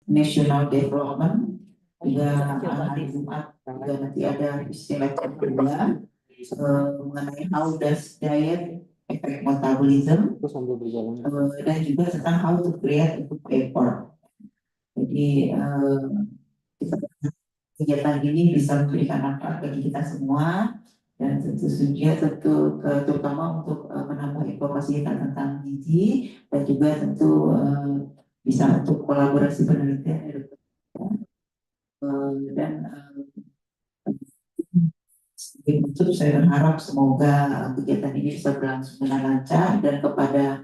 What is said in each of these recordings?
national development. Juga hari Jumat juga nanti ada istilah kedua mengenai how does diet affect metabolism, dan juga tentang how to create a good paper. Jadi kegiatan ini bisa memberikan manfaat bagi kita semua, dan terutama untuk menambah informasi kita tentang gizi, dan juga tentu bisa untuk kolaborasi penelitian dan itu saya berharap semoga kegiatan ini bisa berlangsung dengan lancar, dan kepada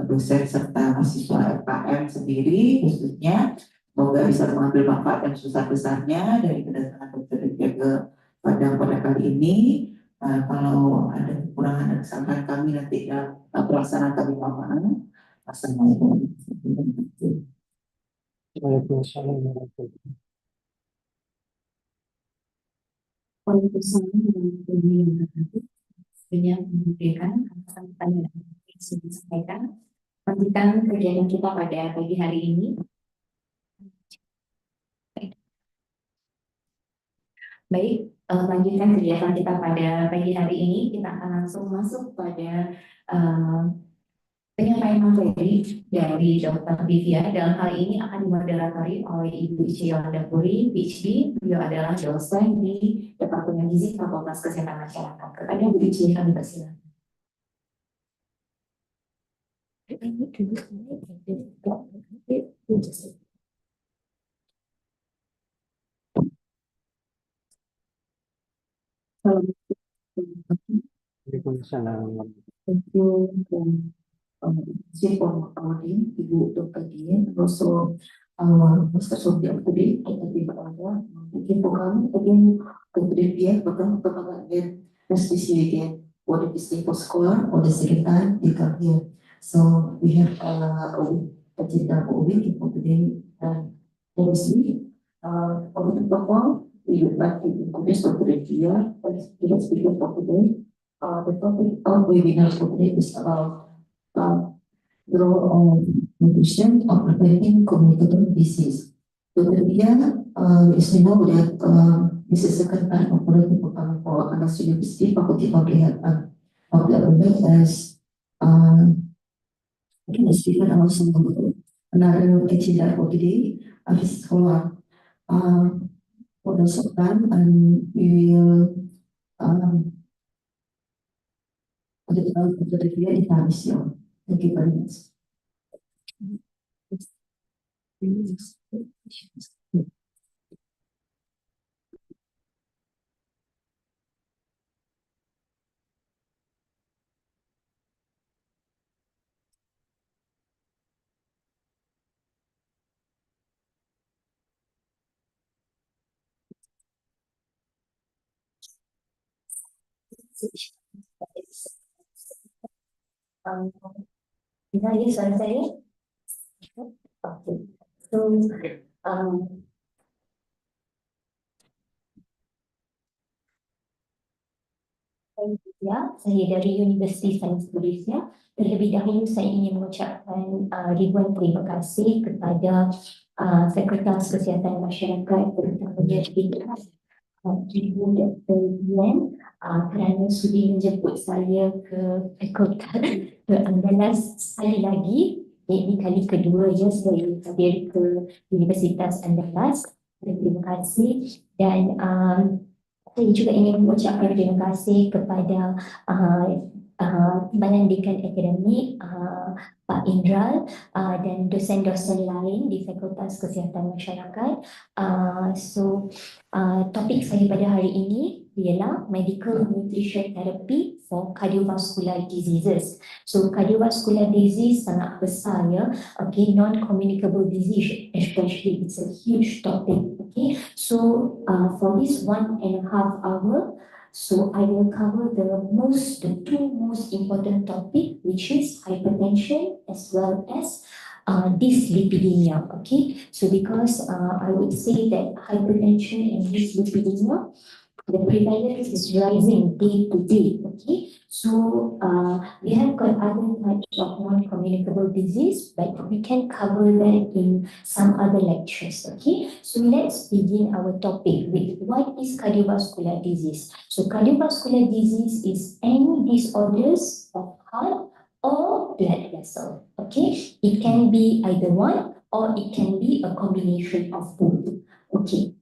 dosen serta mahasiswa FKM sendiri khususnya semoga bisa mengambil manfaat yang besar-besarnya dari kedatangan Dr. Diviya ke Padang pada kali ini. Kalau ada kekurangan dan kesalahan kami nanti dalam pelaksanaan kami mohon maaf. Assalamualaikum. Waalaikumsalam. Waalaikumsalam warahmatullahi wabarakatuh. Yang memberikan pertanyaan yang sudah disampaikan. Lanjutkan kegiatan kita pada pagi hari ini. Baik, lanjutkan kegiatan kita pada pagi hari ini. Kita akan langsung masuk pada penyampaian materi dari Dr. Diviya. Dalam hal ini akan dimoderatori oleh Ibu Iceyolanda Puri, PhD. Beliau adalah dosen di Departemen Gizi Fakultas Kesehatan Masyarakat. Kepada Bu Ici, kami persilakan. Waalaikumsalam. Thank you for recording, Ibu Dr. Dian, also Mr. Sophia today, kita berada mungkin program again kemudian program again let's see again what is the for scholar or the second time they come here. So we have a agenda for a week for today and next week. For the program, we would like to introduce Dr. Dian as the speaker for today. The topic of webinar for today is about the role of nutrition of preventing communicable disease. Dr. Diviya, as we know that this is the second time of operating program for Anas University Faculty of Kesehatan of the Urban as has given also another agenda for today. This scholar for the time, and we will Dr. Diviya in Malaysia. Thank you very much. Bisa ya suara saya? Oke. So, saya dari Universiti Sains Malaysia. Terlebih dahulu saya ingin mengucapkan ribuan terima kasih kepada Sekretaris Kesihatan Masyarakat terutamanya Ibu Dr. Dian kerana sudi menjemput saya ke Fakultas ke Andalas sekali lagi. Ini kali kedua ya saya hadir ke Universitas Andalas. Terima kasih dan saya juga ingin mengucapkan terima kasih kepada Timbalan Dekan Akademik Pak Indral dan dosen-dosen lain di Fakultas Kesihatan Masyarakat. Topik saya pada hari ini ialah Medical Nutrition Therapy for Cardiovascular Diseases. So cardiovascular disease sangat besar ya. Okay, non-communicable disease especially, it's a huge topic. Okay, so for this 1.5 hour, so I will cover the two most important topic, which is hypertension as well as dyslipidemia. Okay, so because I would say that hypertension and dyslipidemia, the prevalence is rising day to day. Okay, So we have got other types of non-communicable disease, but we can cover that in some other lectures. Okay, so let's begin our topic with what is cardiovascular disease. So cardiovascular disease is any disorders of heart or blood vessel. Okay, it can be either one or it can be a combination of both. Okay.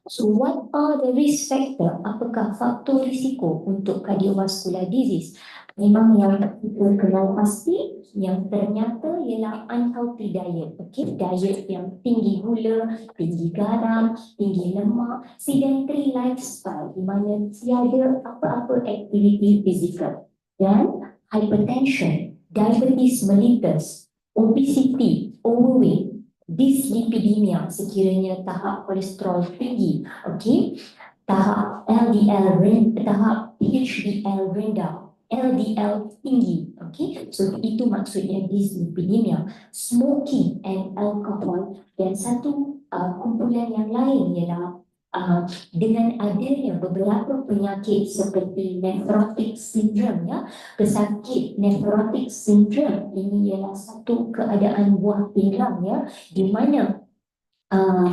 So what are the risk factor? Apakah faktor risiko untuk cardiovascular disease? Memang yang kita kenal pasti yang ternyata ialah unhealthy diet. Okay, diet yang tinggi gula, tinggi garam, tinggi lemak, sedentary lifestyle di mana tiada apa-apa aktiviti fizikal, dan hypertension, diabetes mellitus, obesity, overweight, dyslipidemia sekiranya tahap kolesterol tinggi, okey, tahap LDL rendah, tahap HDL rendah, LDL tinggi, okey. So itu maksudnya dyslipidemia, smoking and alcohol, dan satu kumpulan yang lain ialah dengan adanya beberapa penyakit seperti nephrotic syndrome, ya. Pesakit nephrotic syndrome ini ialah satu keadaan buah pinggang, ya, di mana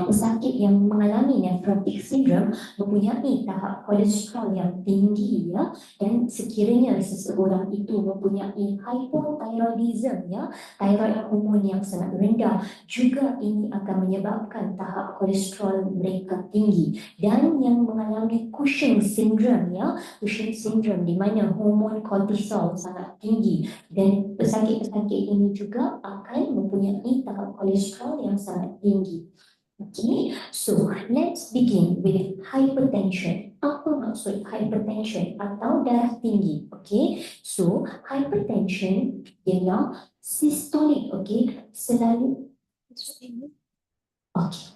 pesakit yang mengalami nephrotic syndrome mempunyai tahap kolesterol yang tinggi, ya, dan sekiranya seseorang itu mempunyai hypothyroidism, ya, thyroid hormon yang sangat rendah, juga ini akan menyebabkan tahap kolesterol mereka tinggi. Dan yang mengalami Cushing syndrome, ya, Cushing syndrome di mana hormon kortisol sangat tinggi, dan pesakit-pesakit ini juga akan mempunyai tahap kolesterol yang sangat tinggi. Okay, so let's begin with hypertension. Apa maksud hypertension atau darah tinggi? Okay, so hypertension ialah systolic, okay, selalu. Okay.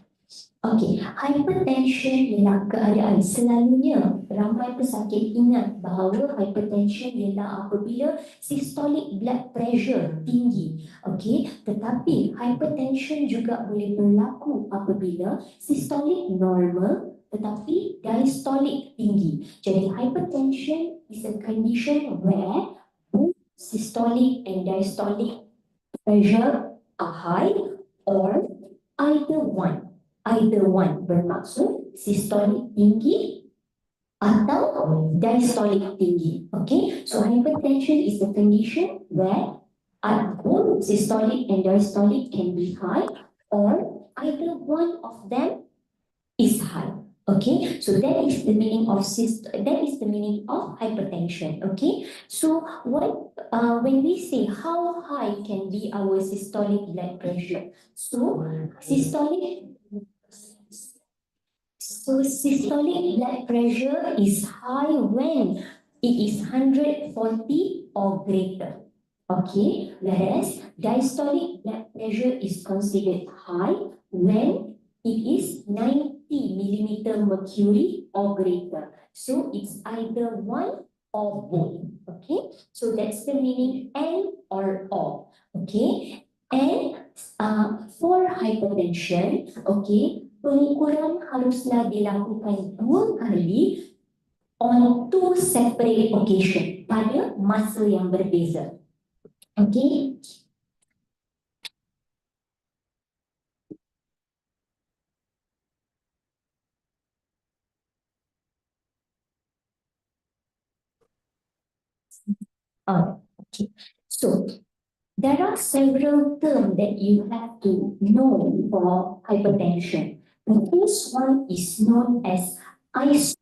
Okey, hypertension ialah keadaan selalunya ramai pesakit ingat bahawa hypertension ialah apabila systolic blood pressure tinggi. Okey, tetapi hypertension juga boleh berlaku apabila systolic normal tetapi diastolic tinggi. Jadi hypertension is a condition where both systolic and diastolic pressure are high or either one. Either one bermaksud systolic tinggi atau diastolic tinggi. Okay, so hypertension is a condition where both systolic and diastolic can be high or either one of them is high. Okay, so that is the meaning of hypertension. Okay, so what when we say how high can be our systolic blood pressure, so systolic blood pressure is high when it is 140 or greater. Okay, whereas diastolic blood pressure is considered high when it is 90 millimeter mercury or greater. So it's either one or both. Okay, so that's the meaning and or of. Okay, and for hypertension, okay, pengukuran haruslah dilakukan 2 kali on 2 separate occasion pada masa yang berbeza. Okay. Okay. So there are several terms that you have to know for hypertension. The first one is known as isotonic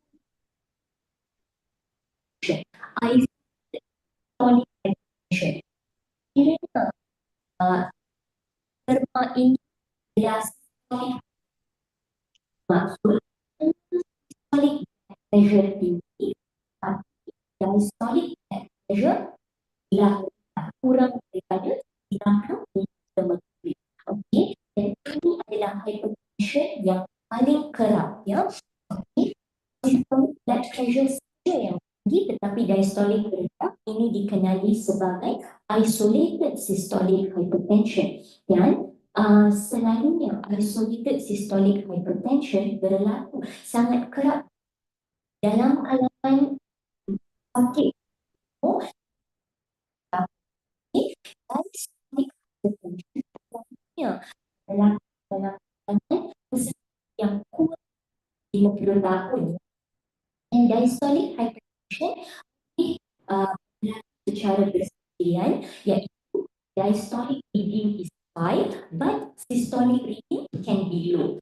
hypertension. Terma ini adalah maksud systolic pressure tinggi, diastolic pressure kurang daripada 90 mm mercury. Okey, dan ini adalah hypertension yang paling kerap, ya. Okey, systolic blood pressure saja yang tinggi tetapi diastolic rendah, ini dikenali sebagai isolated systolic hypertension. Dan selalunya isolated systolic hypertension berlaku sangat kerap dalam kalangan sakit normal tapi diastolic hypertension dalam dalam peserta yang kurang 50 tahun. And diastolic hypertension secara bersendirian, iaitu diastolic reading is high but systolic reading can be low.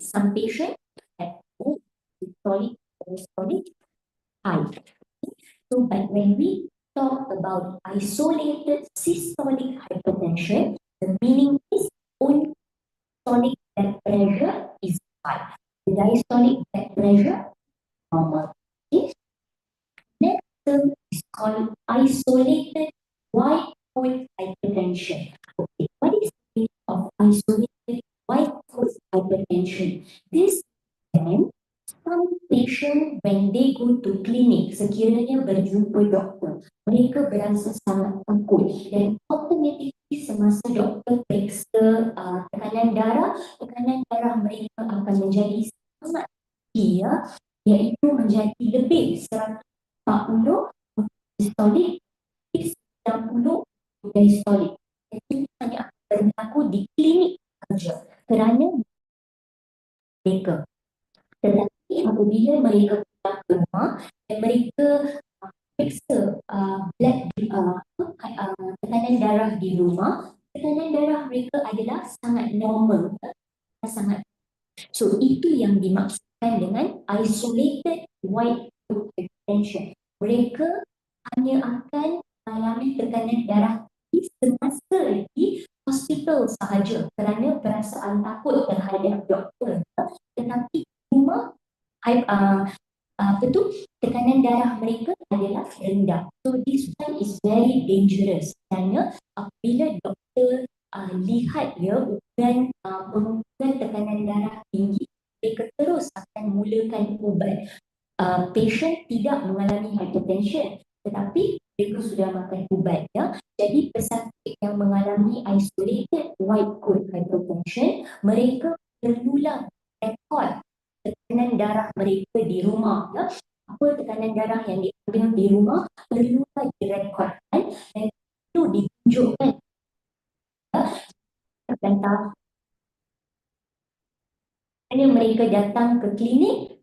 Some patients have both systolic and diastolic high. So, but when we talk about isolated systolic hypertension, the meaning is only systolic blood pressure is high. The diastolic blood pressure normal. Okay? Next term is called isolated white coat hypertension. Okay, what is the meaning of isolated white coat hypertension? This then some patient when they go to clinic, sekiranya berjumpa doktor, mereka berasa sangat takut dan automatically semasa doktor periksa tekanan darah mereka akan menjadi sangat tinggi, iaitu menjadi lebih 140 diastolic, 90 diastolic. Itu hanya akan berlaku di klinik saja kerana mereka. Tetapi apabila mereka pulang ke rumah dan mereka periksa tekanan darah di rumah, tekanan darah mereka adalah sangat normal, sangat. So itu yang dimaksudkan dengan isolated white coat hypertension. Mereka hanya akan mengalami tekanan darah semasa di hospital sahaja kerana perasaan takut terhadap doktor. Tetapi rumah tekanan darah mereka adalah rendah. So this one is very dangerous kerana apabila doktor lihat ukuran tekanan darah tinggi, mereka terus akan mulakan ubat. Patient tidak mengalami hypertension tetapi mereka sudah makan ubat, Jadi pesakit yang mengalami isolated white coat hypertension, mereka perlulah rekod tekanan darah mereka di rumah, Apa tekanan darah yang diambil di rumah perlulah direkodkan dan itu ditunjukkan tentang mereka datang ke klinik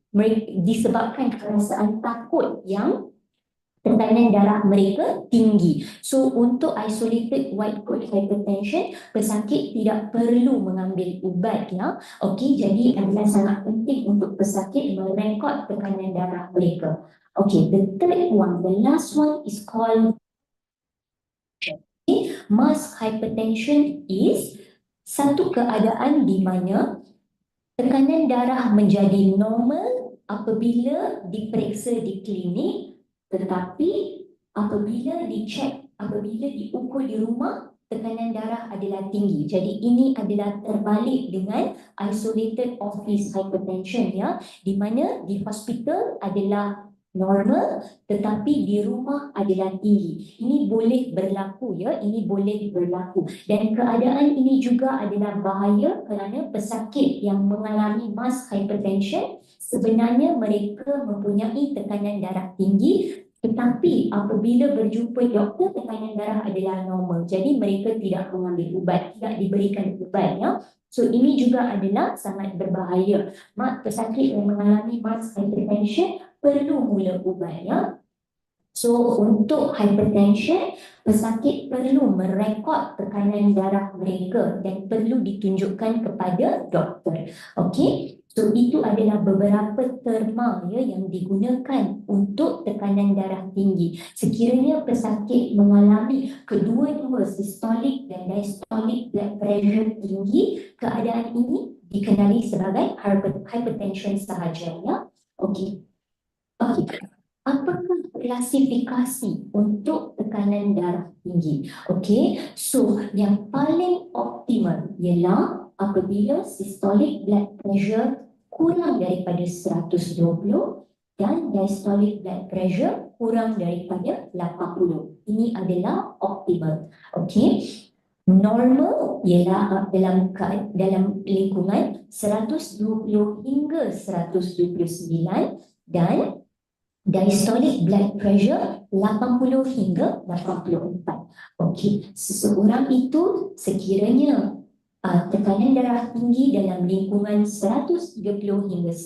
disebabkan perasaan takut yang tekanan darah mereka tinggi. So untuk isolated white coat hypertension, pesakit tidak perlu mengambil ubat, Okey, jadi adalah sangat penting untuk pesakit merekod tekanan darah mereka. Okay, the third one, the last one is called mask hypertension is satu keadaan di mana tekanan darah menjadi normal apabila diperiksa di klinik, tetapi apabila diukur di rumah, tekanan darah adalah tinggi. Jadi ini adalah terbalik dengan isolated office hypertension, di mana di hospital adalah normal tetapi di rumah adalah tinggi. Ini boleh berlaku, ini boleh berlaku. Dan keadaan ini juga adalah bahaya kerana pesakit yang mengalami mask hypertension sebenarnya mereka mempunyai tekanan darah tinggi, tetapi apabila berjumpa doktor tekanan darah adalah normal. Jadi mereka tidak mengambil ubat, tidak diberikan ubat, So ini juga adalah sangat berbahaya. Pesakit yang mengalami mask hypertension perlu mula ubat, So untuk hypertension, pesakit perlu merekod tekanan darah mereka dan perlu ditunjukkan kepada doktor. Okey, so itu adalah beberapa terma yang digunakan untuk tekanan darah tinggi. Sekiranya pesakit mengalami kedua-dua systolic dan diastolic blood pressure tinggi, keadaan ini dikenali sebagai hypertension sahaja, Okey. Apakah klasifikasi untuk tekanan darah tinggi? Okey, so yang paling optimal ialah apabila systolic blood pressure kurang daripada 120 dan diastolic blood pressure kurang daripada 80. Ini adalah optimal. Okey, normal ialah dalam lingkungan 120 hingga 129 dan Diastolic blood pressure 80 hingga 84. Okey, seseorang itu sekiranya tekanan darah tinggi dalam lingkungan 130 hingga 139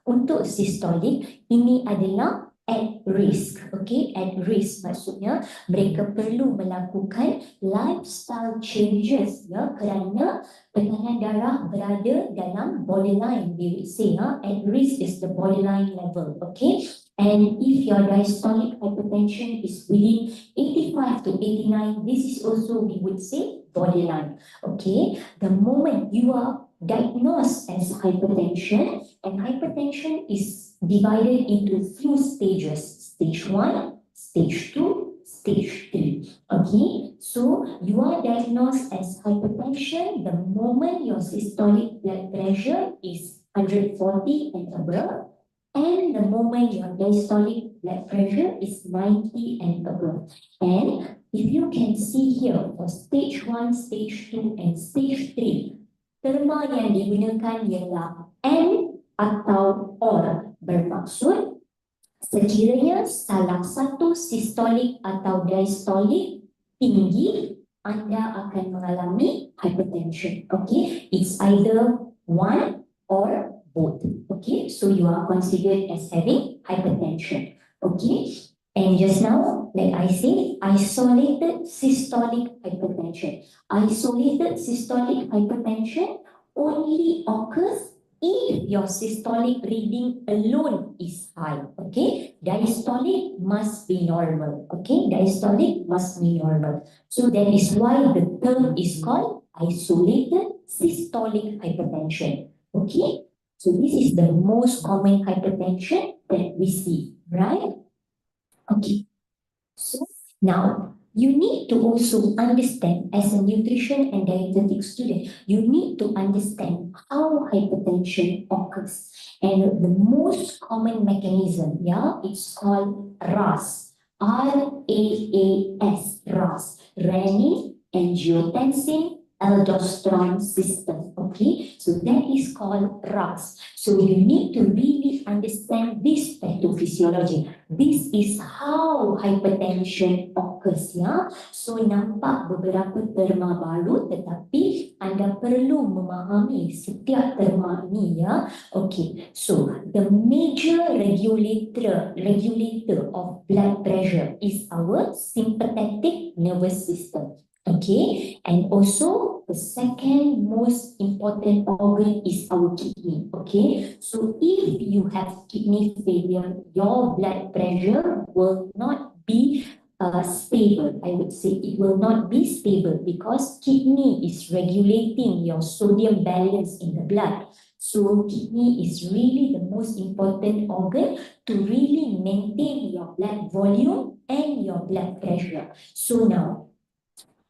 untuk sistolik, ini adalah at risk. Okey, at risk maksudnya mereka perlu melakukan lifestyle changes ya, kerana tekanan darah berada dalam borderline. We would say at risk is the borderline level. Okay, and if your diastolic hypertension is within 85 to 89, this is also we would say borderline. Okay, the moment you are diagnosed as hypertension, and hypertension is divided into few stages: stage 1, stage 2, stage 3. Okay, so you are diagnosed as hypertension the moment your systolic blood pressure is 140 and above, and the moment your diastolic blood pressure is 90 and above. And if you can see here for stage 1, stage 2, and stage 3, terma yang digunakan ialah and atau or, bermaksud sekiranya salah satu sistolik atau diastolik tinggi, anda akan mengalami hypertension. Okay, it's either one or both. Okay, so you are considered as having hypertension. Okay, and just now, like I said, isolated systolic hypertension. Isolated systolic hypertension only occurs if your systolic reading alone is high. Okay, diastolic must be normal. Okay, diastolic must be normal. So that is why the term is called isolated systolic hypertension. Okay, so this is the most common hypertension that we see, right? Okay, so now you need to also understand, as a nutrition and dietetic student, you need to understand how hypertension occurs. And the most common mechanism, yeah, it's called RAS, RAAS, RAS, renin angiotensin aldosterone system. Okay, so that is called RAS. So you need to really understand this pathophysiology. This is how hypertension occurs, ya. So nampak beberapa terma baru, tetapi anda perlu memahami setiap terma ini, ya. Okay, so the major regulator of blood pressure is our sympathetic nervous system. Okay, and also the second most important organ is our kidney. Okay, so if you have kidney failure, your blood pressure will not be stable. I would say it will not be stable because kidney is regulating your sodium balance in the blood. So kidney is really the most important organ to really maintain your blood volume and your blood pressure. So now,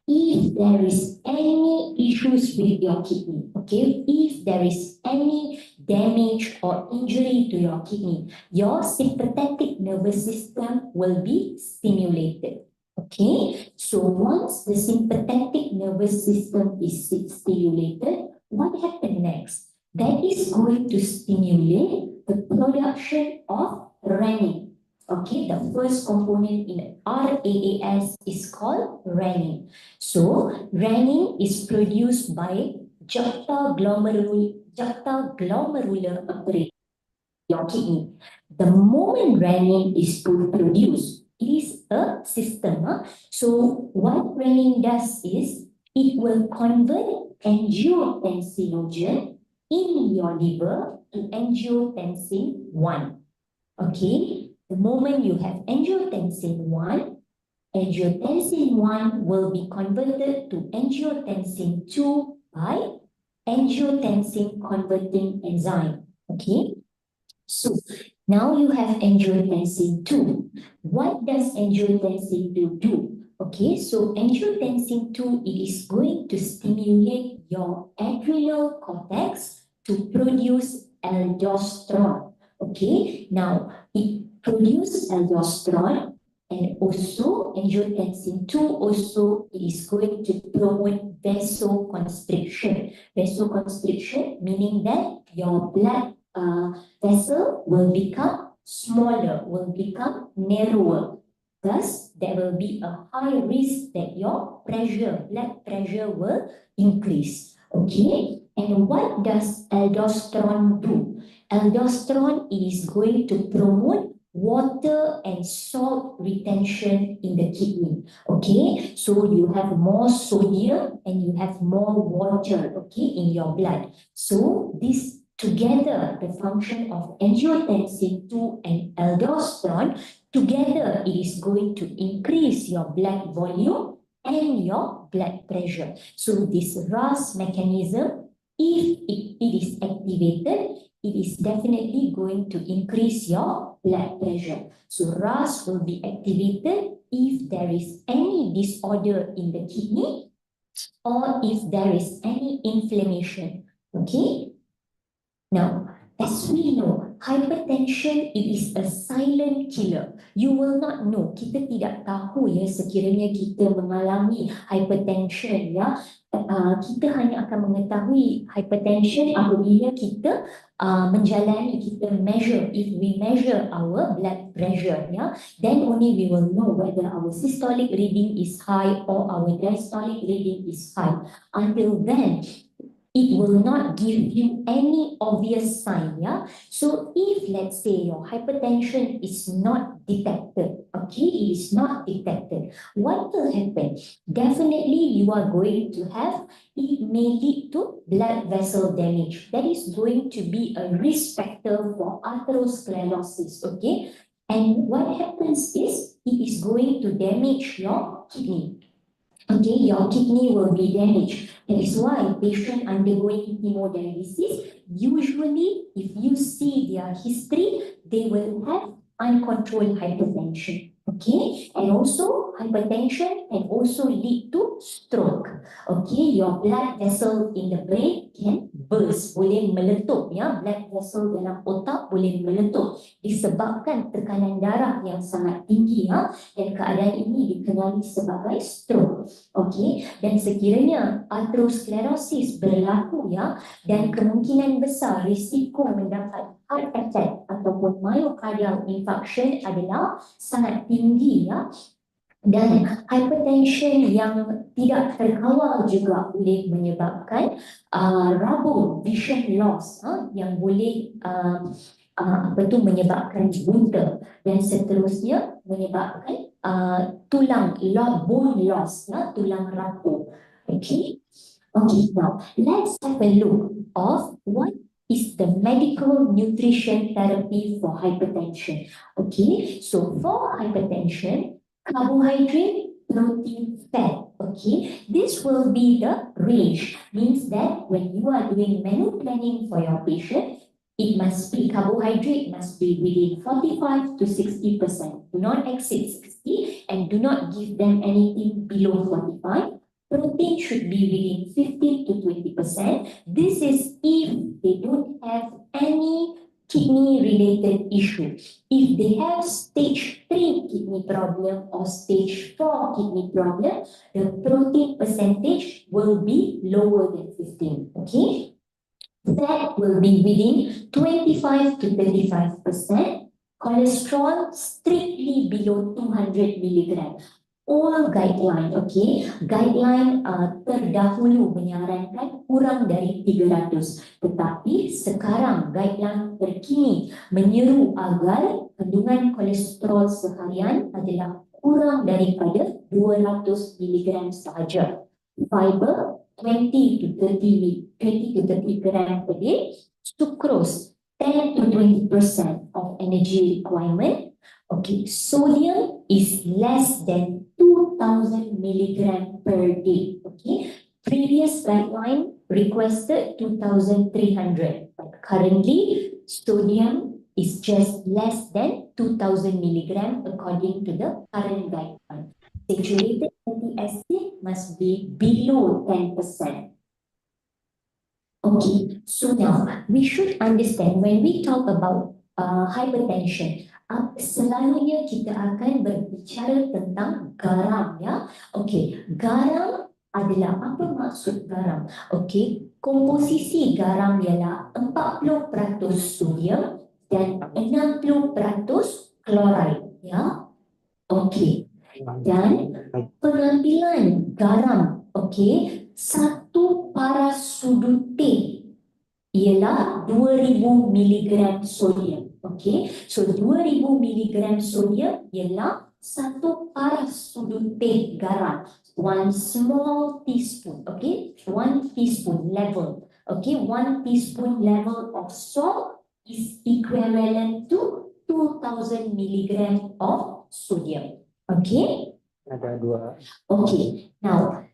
if there is any issues with your kidney, okay, if there is any damage or injury to your kidney, your sympathetic nervous system will be stimulated. Okay, so once the sympathetic nervous system is stimulated, what happens next? That is going to stimulate the production of renin. Okay, the first component in RAAS is called renin. So, renin is produced by juxtaglomerular apparatus, your kidney. The moment renin is produced, it is a system. So, what renin does is, it will convert angiotensinogen in your liver to angiotensin 1. Okay, the moment you have angiotensin 1, angiotensin 1 will be converted to angiotensin 2 by angiotensin converting enzyme. Okay, so now you have angiotensin 2. What does angiotensin 2 do? Okay, so angiotensin 2, it is going to stimulate your adrenal cortex to produce aldosterone. Okay, now it produces aldosterone, and also angiotensin 2 also is going to promote vasoconstriction. Vasoconstriction meaning that your blood vessel will become smaller, will become narrower. Thus, there will be a high risk that your blood pressure will increase. Okay, and what does aldosterone do? Aldosterone is going to promote water and salt retention in the kidney. Okay, so you have more sodium and you have more water, okay, in your blood. So this together, the function of angiotensin 2 and aldosterone, together it is going to increase your blood volume and your blood pressure. So this RAS mechanism, if it is activated, it is definitely going to increase your blood pressure. So RAS will be activated if there is any disorder in the kidney or if there is any inflammation. Okay. Now, as we know, hypertension it is a silent killer. You will not know. Kita tidak tahu ya sekiranya kita mengalami hypertension ya. Kita hanya akan mengetahui hypertension apabila kita kita measure. If we measure our blood pressure ya, then only we will know whether our systolic reading is high or our diastolic reading is high. Until then, it will not give you any obvious sign, yeah? So if, let's say, your hypertension is not detected, okay, it is not detected, what will happen? Definitely you are going to have, it may lead to blood vessel damage. That is going to be a risk factor for atherosclerosis, okay? And what happens is, it is going to damage your kidney. Okay, your kidney will be damaged. That is why patient undergoing hemodialysis, usually if you see their history, they will have uncontrolled hypertension. Okay, and also hypertension can also lead to stroke. Okay, your blood vessel in the brain can burst, boleh meletup ya, blood vessel dalam otak boleh meletup disebabkan tekanan darah yang sangat tinggi ya, dan keadaan ini dikenali sebagai stroke. Okey, dan sekiranya atherosclerosis berlaku ya, dan kemungkinan besar risiko mendapat heart attack ataupun myocardial infarction adalah sangat tinggi ya, dan hypertension yang tidak terkawal juga boleh menyebabkan rabun, vision loss yang boleh menyebabkan buta, dan seterusnya menyebabkan tulang bone loss, tulang rapuh. Okay, now let's have a look of what is the medical nutrition therapy for hypertension. Okay, so for hypertension, carbohydrate, protein, fat. Okay, this will be the range. Means that when you are doing menu planning for your patient, it must be carbohydrate must be within 45 to 60%. Do not exceed 60 and do not give them anything below 45. Protein should be within 15 to 20%. This is if they don't have any kidney-related issue. If they have stage 3 kidney problem or stage 4 kidney problem, the protein percentage will be lower than 15. Okay? Fat will be within 25 to 35%. Cholesterol strictly below 200 milligram. All guideline, okay, guideline terdahulu menyarankan kurang dari 300, tetapi sekarang guideline terkini menyeru agar kandungan kolesterol seharian adalah kurang daripada 200 mg sahaja. Fiber 20 to 30 gram per day. Sucrose 10 to 20% of energy requirement. Okay, sodium is less than 2000 milligram per day. Okay, previous guideline requested 2300, but currently sodium is just less than 2000 milligram according to the current guideline. Saturated fatty acid must be below 10%. Okay, so now we should understand when we talk about hypertension, selalunya kita akan berbicara tentang garam ya. Okey, garam adalah apa maksud garam? Okey, komposisi garam ialah 40% sodium, dan 60% chloride, ya. Okey. Dan pengambilan garam, okey, 1 paras sudut teh ialah 2000 miligram sodium. Okey, so 2000 miligram sodium ialah 1 paras sudut teh garam, 1 small teaspoon. Okey, 1 teaspoon level. Okey, 1 teaspoon level of salt is equivalent to 2000 milligram of sodium. Okay. Ada dua. Okay. Now,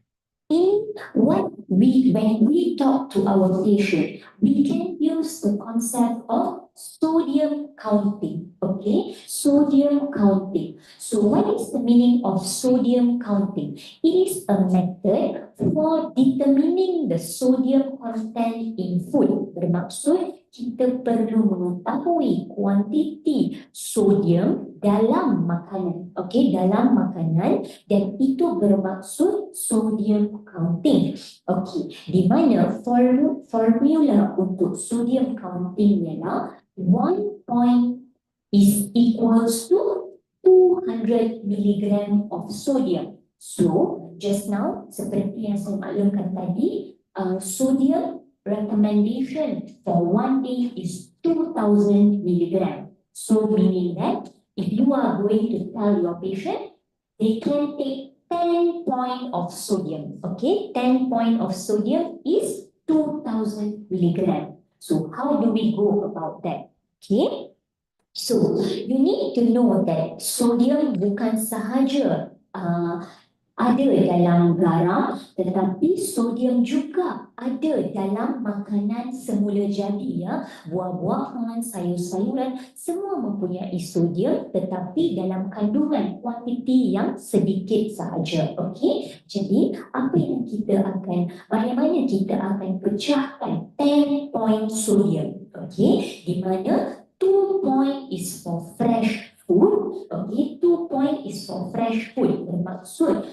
when we talk to our patient, we can use the concept of sodium counting. Okay, sodium counting. So, what is the meaning of sodium counting? It is a method for determining the sodium content in food. Bermaksud kita perlu mengetahui kuantiti sodium dalam makanan. Okey, dalam makanan, dan itu bermaksud sodium counting. Okey, di mana formula untuk sodium counting ialah 1 point is equals to 200 milligram of sodium. So, just now, seperti yang saya maklumkan tadi, sodium recommendation for 1 day is 2000 milligram. So, meaning that if you are going to tell your patient, they can take 10 point of sodium. Okay, 10 point of sodium is 2000 milligram. So, how do we go about that? Okay, so you need to know that sodium bukan sahaja ada dalam garam, tetapi sodium juga ada dalam makanan semula jadi, ya. Buah-buahan, sayur-sayuran semua mempunyai sodium, tetapi dalam kandungan kuantiti yang sedikit sahaja. Okey, jadi bagaimana kita akan pecahkan 10 point sodium. Okey, di mana 2 point is for fresh food. Okay, 2 point is for fresh food. Bermaksud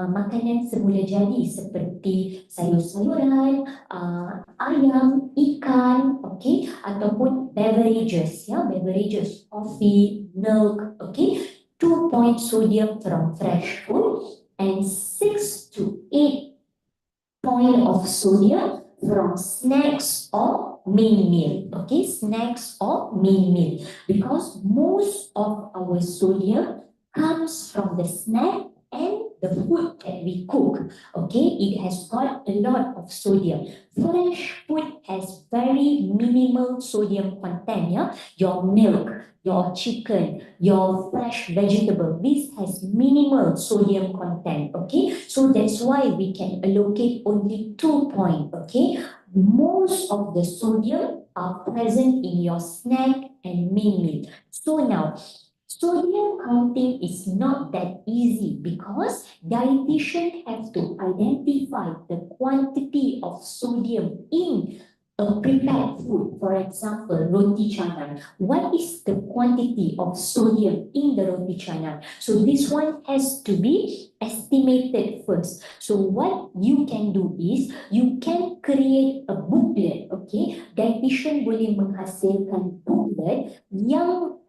makanan semula jadi seperti sayur-sayuran, ayam, ikan, okay, ataupun beverages, ya, beverages, coffee, milk, okay. 2 point sodium from fresh food and 6 to 8 point of sodium from snacks or main meal. Okay, snacks or main meal, because most of our sodium comes from the snack and the food that we cook. Okay, it has got a lot of sodium. Fresh food has very minimal sodium content. Yeah, your milk, your chicken, your fresh vegetable, this has minimal sodium content. Okay, so that's why we can allocate only 2 point. Okay, most of the sodium are present in your snack and main meal. So now, sodium counting is not that easy because dietitians have to identify the quantity of sodium in a prepared food. For example, roti canai. What is the quantity of sodium in the roti canai? So this one has to be estimated first. So what you can do is you can create a booklet. Okay, dietitian boleh menghasilkan booklet yang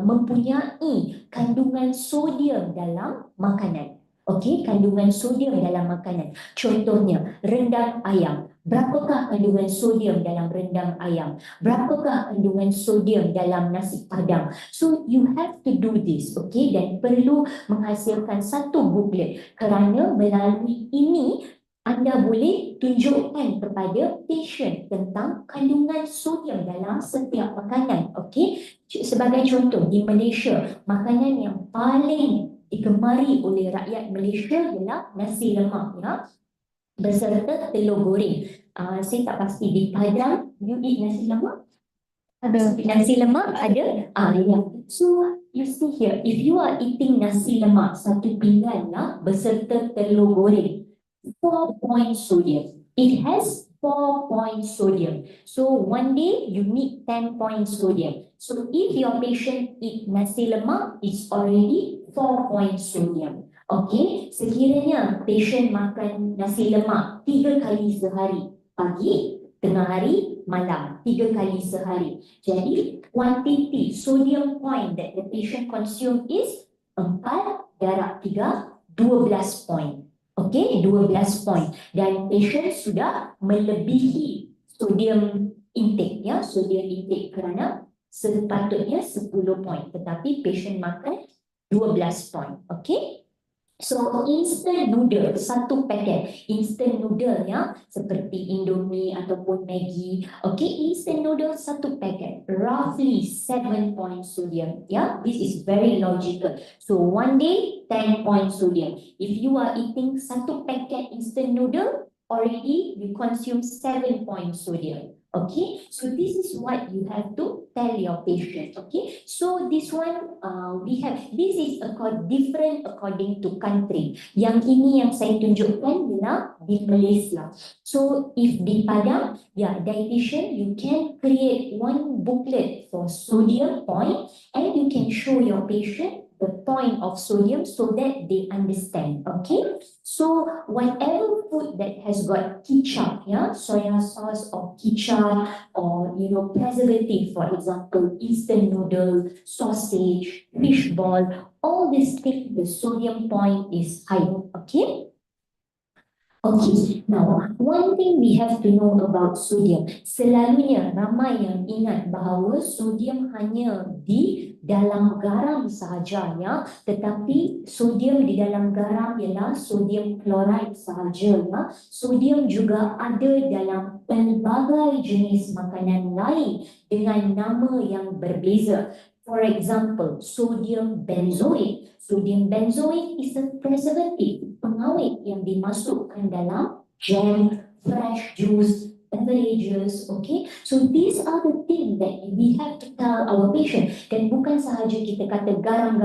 mempunyai kandungan sodium dalam makanan. Okey, kandungan sodium dalam makanan. Contohnya, rendang ayam. Berapakah kandungan sodium dalam rendang ayam? Berapakah kandungan sodium dalam nasi padang? So, you have to do this, okey? Dan perlu menghasilkan satu booklet kerana melalui ini anda boleh tunjukkan kepada patient tentang kandungan sodium dalam setiap makanan. Okey, sebagai contoh, di Malaysia, makanan yang paling digemari oleh rakyat Malaysia ialah nasi lemak, ya, beserta telur goreng. Saya tak pasti di Padang, you eat nasi lemak? Ada. Nasi lemak ada? Ya. So, you see here, if you are eating nasi lemak, satu pinggan lah, beserta telur goreng, 4 point sodium. It has 4 point sodium. So, one day you need 10 point sodium. So, if your patient eat nasi lemak, it's already 4 point sodium. Okay, sekiranya patient makan nasi lemak 3 kali sehari, pagi, tengah hari, malam, 3 kali sehari. Jadi quantity sodium point that the patient consume is 4 darab 3, 12 point. Okey, 12 point. Dan patient sudah melebihi sodium intake, ya, sodium intake kerana sepatutnya 10 point, tetapi patient makan 12 point. Okey. So instant noodle satu paket instant noodle ya, seperti Indomie ataupun Maggi. Okay, instant noodle satu paket roughly 7 point sodium. Yeah, this is very logical. So one day 10 point sodium. If you are eating satu paket instant noodle, already you consume 7 point sodium. Okay, so this is what you have to tell your patient. Okay, so this one we have, this is different according to country. Yang ini yang saya tunjukkan ialah di Malaysia. So if di Padang, ya, dietitian, you can create one booklet for sodium point and you can show your patient the point of sodium so that they understand. Okay, so whatever food that has got ketchup, yeah, soya sauce or ketchup or preservative, for example instant noodle, sausage, fish ball, all these things the sodium point is high. Okay. Okay, now one thing we have to know about sodium. Selalunya ramai yang ingat bahawa sodium hanya di dalam garam sahajanya, tetapi sodium di dalam garam ialah sodium chloride sahajanya. Sodium juga ada dalam pelbagai jenis makanan lain dengan nama yang berbeza. For example, sodium benzoate. Sodium benzoate is a preservative, pengawet yang dimasukkan dalam jam, fresh juice, beverages. Okay, so these are the things that we have to tell our patient. Dan bukan sahaja kita kata garam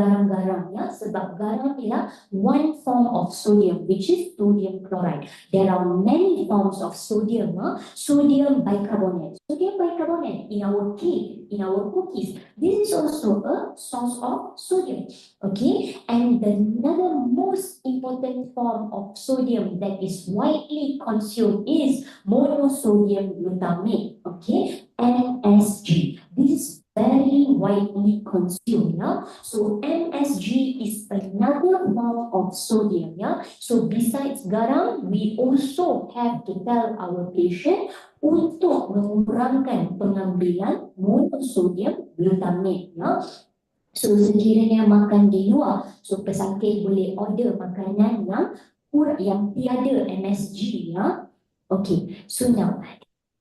ya, sebab garam ialah one form of sodium, which is sodium chloride. There are many forms of sodium. Sodium bicarbonate. Sodium bicarbonate in our cake, in our cookies, this is also a source of sodium. Okay, and another most important form of sodium that is widely consumed is monosodium glutamate. Okay, MSG. This is very widely consumed. Yeah? So MSG is another form of sodium. Yeah? So besides garam, we also have to tell our patient untuk mengurangkan pengambilan monosodium glutamate. Ya. So sekiranya makan di luar, so pesakit boleh order makanan yang tiada MSG. Ya. Okay, so now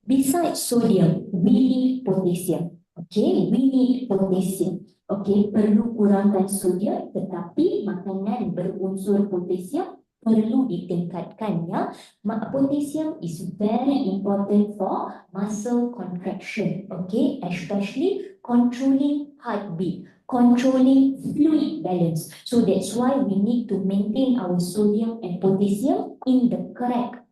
besides sodium, we need potassium. Okay, we need potassium. Okay, perlu kurangkan sodium, tetapi makanan berunsur potassium perlu ditingkatkan. Ya. Potassium is very important for muscle contraction. Okay, especially controlling heartbeat, controlling fluid balance. So that's why we need to maintain our sodium and potassium in the correct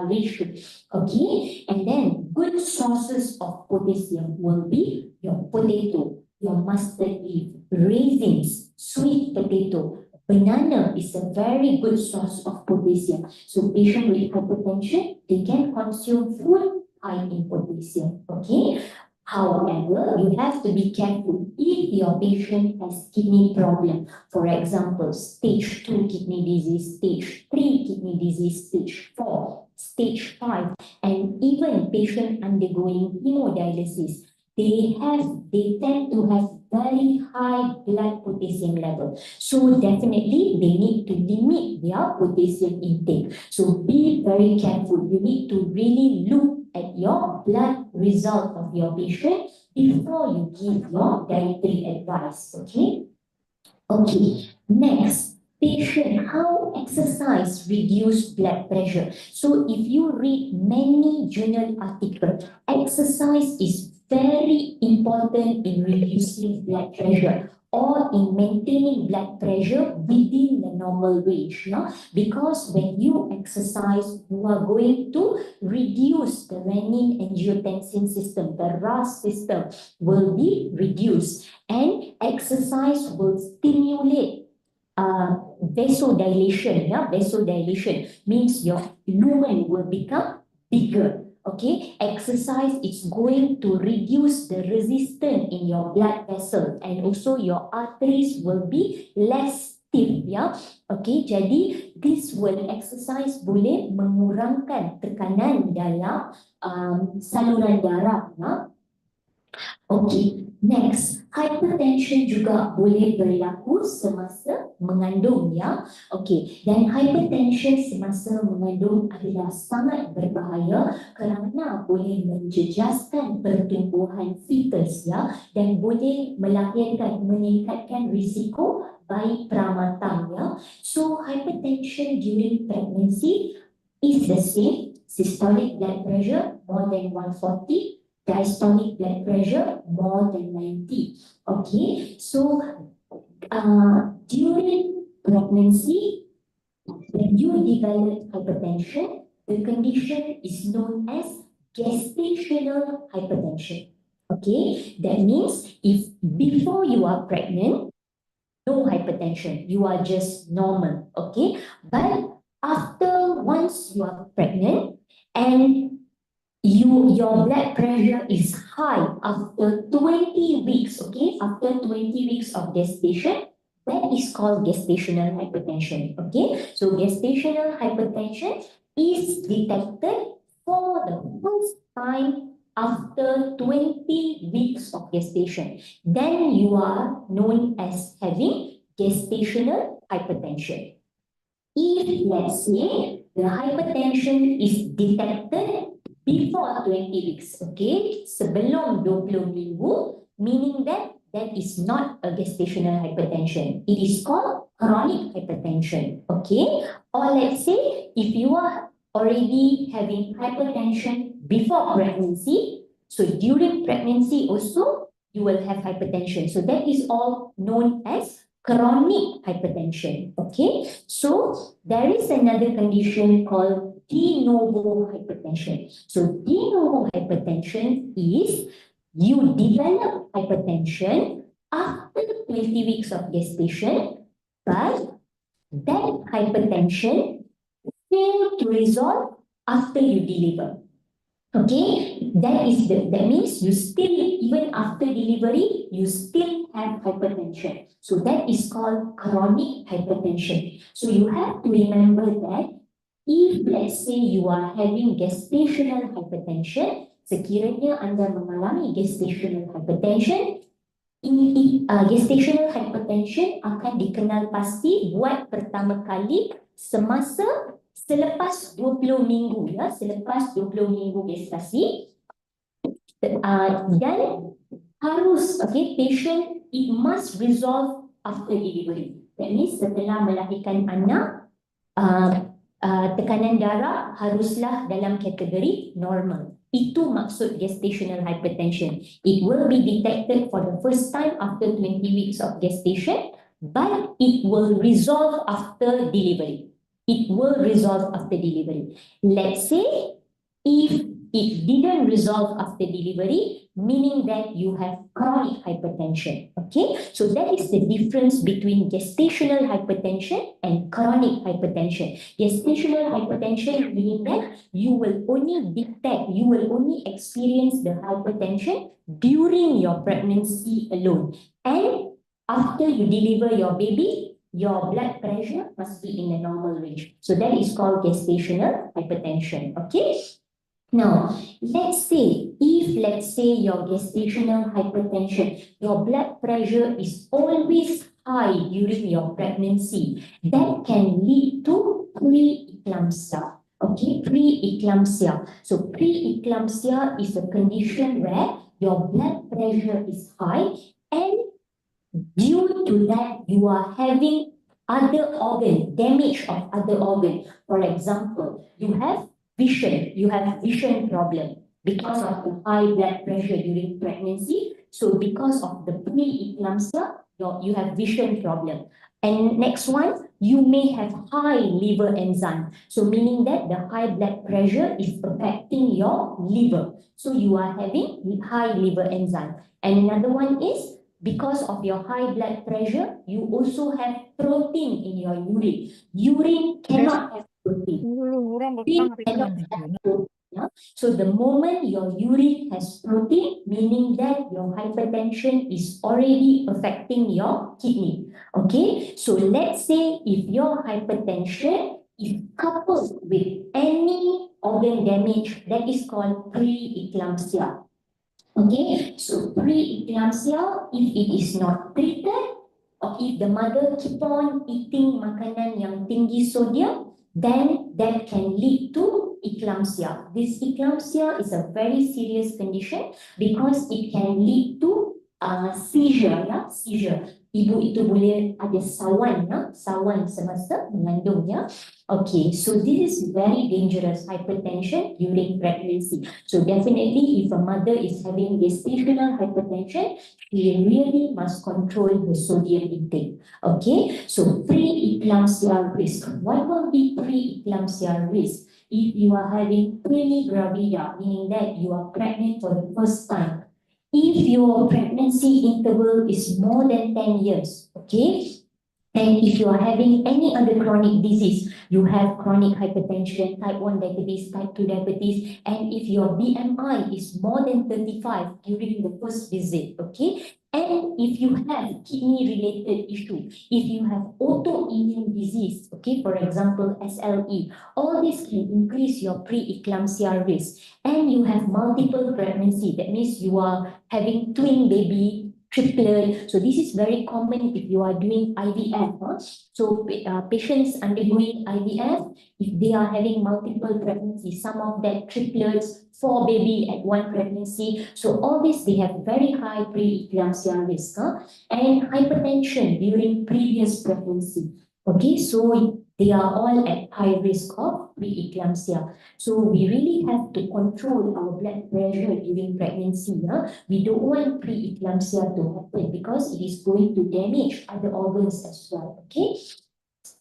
ratio. Okay, and then good sources of potassium will be your potato, your mustard leaf, raisins, sweet potato. Banana is a very good source of potassium. So patient with hypertension, they can consume food high in potassium. Okay. However, you have to be careful if your patient has kidney problem. For example, stage 2 kidney disease, stage 3 kidney disease, stage 4, stage 5, and even patient undergoing hemodialysis. They tend to have very high blood potassium level. So definitely they need to limit their potassium intake. So be very careful. You need to really look at your blood result of your patient before you give your dietary advice. Okay? Okay. Next, patient, how exercise reduce blood pressure. So if you read many journal articles, exercise is very important in reducing blood pressure or in maintaining blood pressure within the normal range. No? Because when you exercise, you are going to reduce the renin-angiotensin system, the RAS system will be reduced, and exercise will stimulate vasodilation. Yeah? Vasodilation means your lumen will become bigger. Okay, exercise is going to reduce the resistance in your blood vessel and also your arteries will be less stiff, ya. Okay, jadi this will exercise boleh mengurangkan tekanan dalam saluran darah, ya. Okay, next, hypertension juga boleh berlaku semasa mengandung, ya. Okay, dan hypertension semasa mengandung adalah sangat berbahaya kerana boleh menjejaskan pertumbuhan fetus, ya, dan boleh melahirkan, meningkatkan risiko bayi pramatang, ya. So, hypertension during pregnancy is the same, systolic blood pressure more than 140, diastolic blood pressure more than 90. Okay, so during pregnancy, when you develop hypertension, the condition is known as gestational hypertension. Okay, that means if before you are pregnant, no hypertension, you are just normal. Okay, but once you are pregnant and your blood pressure is high after 20 weeks, okay? After 20 weeks of gestation, that is called gestational hypertension, okay? So gestational hypertension is detected for the first time after 20 weeks of gestation. Then you are known as having gestational hypertension. If, let's say, the hypertension is detected before 20 weeks, okay, sebelum 20 minggu, meaning that that is not a gestational hypertension. It is called chronic hypertension, okay? Or let's say, if you are already having hypertension before pregnancy, so during pregnancy also, you will have hypertension. So that is all known as chronic hypertension, okay? So there is another condition called de novo hypertension. So de novo hypertension is you develop hypertension after 20 weeks of gestation, but that hypertension failed to resolve after you deliver. Okay, that means you still, even after delivery, you still have hypertension. So that is called chronic hypertension. So you have to remember that if, let's say, you are having gestational hypertension, sekiranya anda mengalami gestational hypertension, gestational hypertension akan dikenal pasti buat pertama kali selepas 20 minggu, ya, selepas 20 minggu gestasi, dan harus, okay, patient, it must resolve after delivery. That means setelah melahirkan anak, tekanan darah haruslah dalam kategori normal. Itu maksud gestational hypertension. It will be detected for the first time after 20 weeks of gestation, but it will resolve after delivery. It will resolve after delivery. Let's say if it didn't resolve after delivery, meaning that you have chronic hypertension. Okay, so that is the difference between gestational hypertension and chronic hypertension. Gestational hypertension meaning that you will only experience the hypertension during your pregnancy alone. And after you deliver your baby, your blood pressure must be in the normal range. So that is called gestational hypertension. Okay. Now, let's say your gestational hypertension, your blood pressure is always high during your pregnancy, that can lead to preeclampsia. Okay, preeclampsia. So preeclampsia is a condition where your blood pressure is high and due to that you are having damage of other organ. For example, you have vision problem because of the high blood pressure during pregnancy. So because of the preeclampsia, you have vision problem. And next one, you may have high liver enzyme. So meaning that the high blood pressure is affecting your liver. So you are having high liver enzyme. And another one is because of your high blood pressure, you also have protein in your urine. Urine cannot have protein. Urine cannot have protein. Yeah? So the moment your urine has protein, meaning that your hypertension is already affecting your kidney. Okay, so let's say if your hypertension is coupled with any organ damage, that is called preeclampsia. Okay, so preeclampsia, if it is not treated, or if the mother keep on eating makanan yang tinggi sodium, then that can lead to eclampsia. This eclampsia is a very serious condition because it can lead to seizure, ya, seizure. Ibu itu boleh ada sawan, ya, sawan semasa mengandung, ya. Okay, so this is very dangerous hypertension during pregnancy. So definitely, if a mother is having gestational hypertension, she really must control the sodium intake. Okay, so preeclampsia risk. What will be preeclampsia risk? If you are having pre-gravida, meaning that you are pregnant for the first time. If your pregnancy interval is more than 10 years, okay, and if you are having any other chronic disease, you have chronic hypertension, type 1 diabetes, type 2 diabetes, and if your BMI is more than 35 during the first visit, okay, and if you have kidney-related issue, if you have autoimmune disease, okay, for example, SLE, all this can increase your preeclampsia risk, and you have multiple pregnancy, that means you are having twin baby, triplet. So this is very common if you are doing IVF. So patients undergoing IVF, if they are having multiple pregnancies, some of that triplets, 4 baby at one pregnancy. So all this, they have very high preeclampsia risk. And hypertension during previous pregnancy. Okay, so they are all at high risk of preeclampsia. So we really have to control our blood pressure during pregnancy. We don't want preeclampsia to happen because it is going to damage other organs as well. Okay.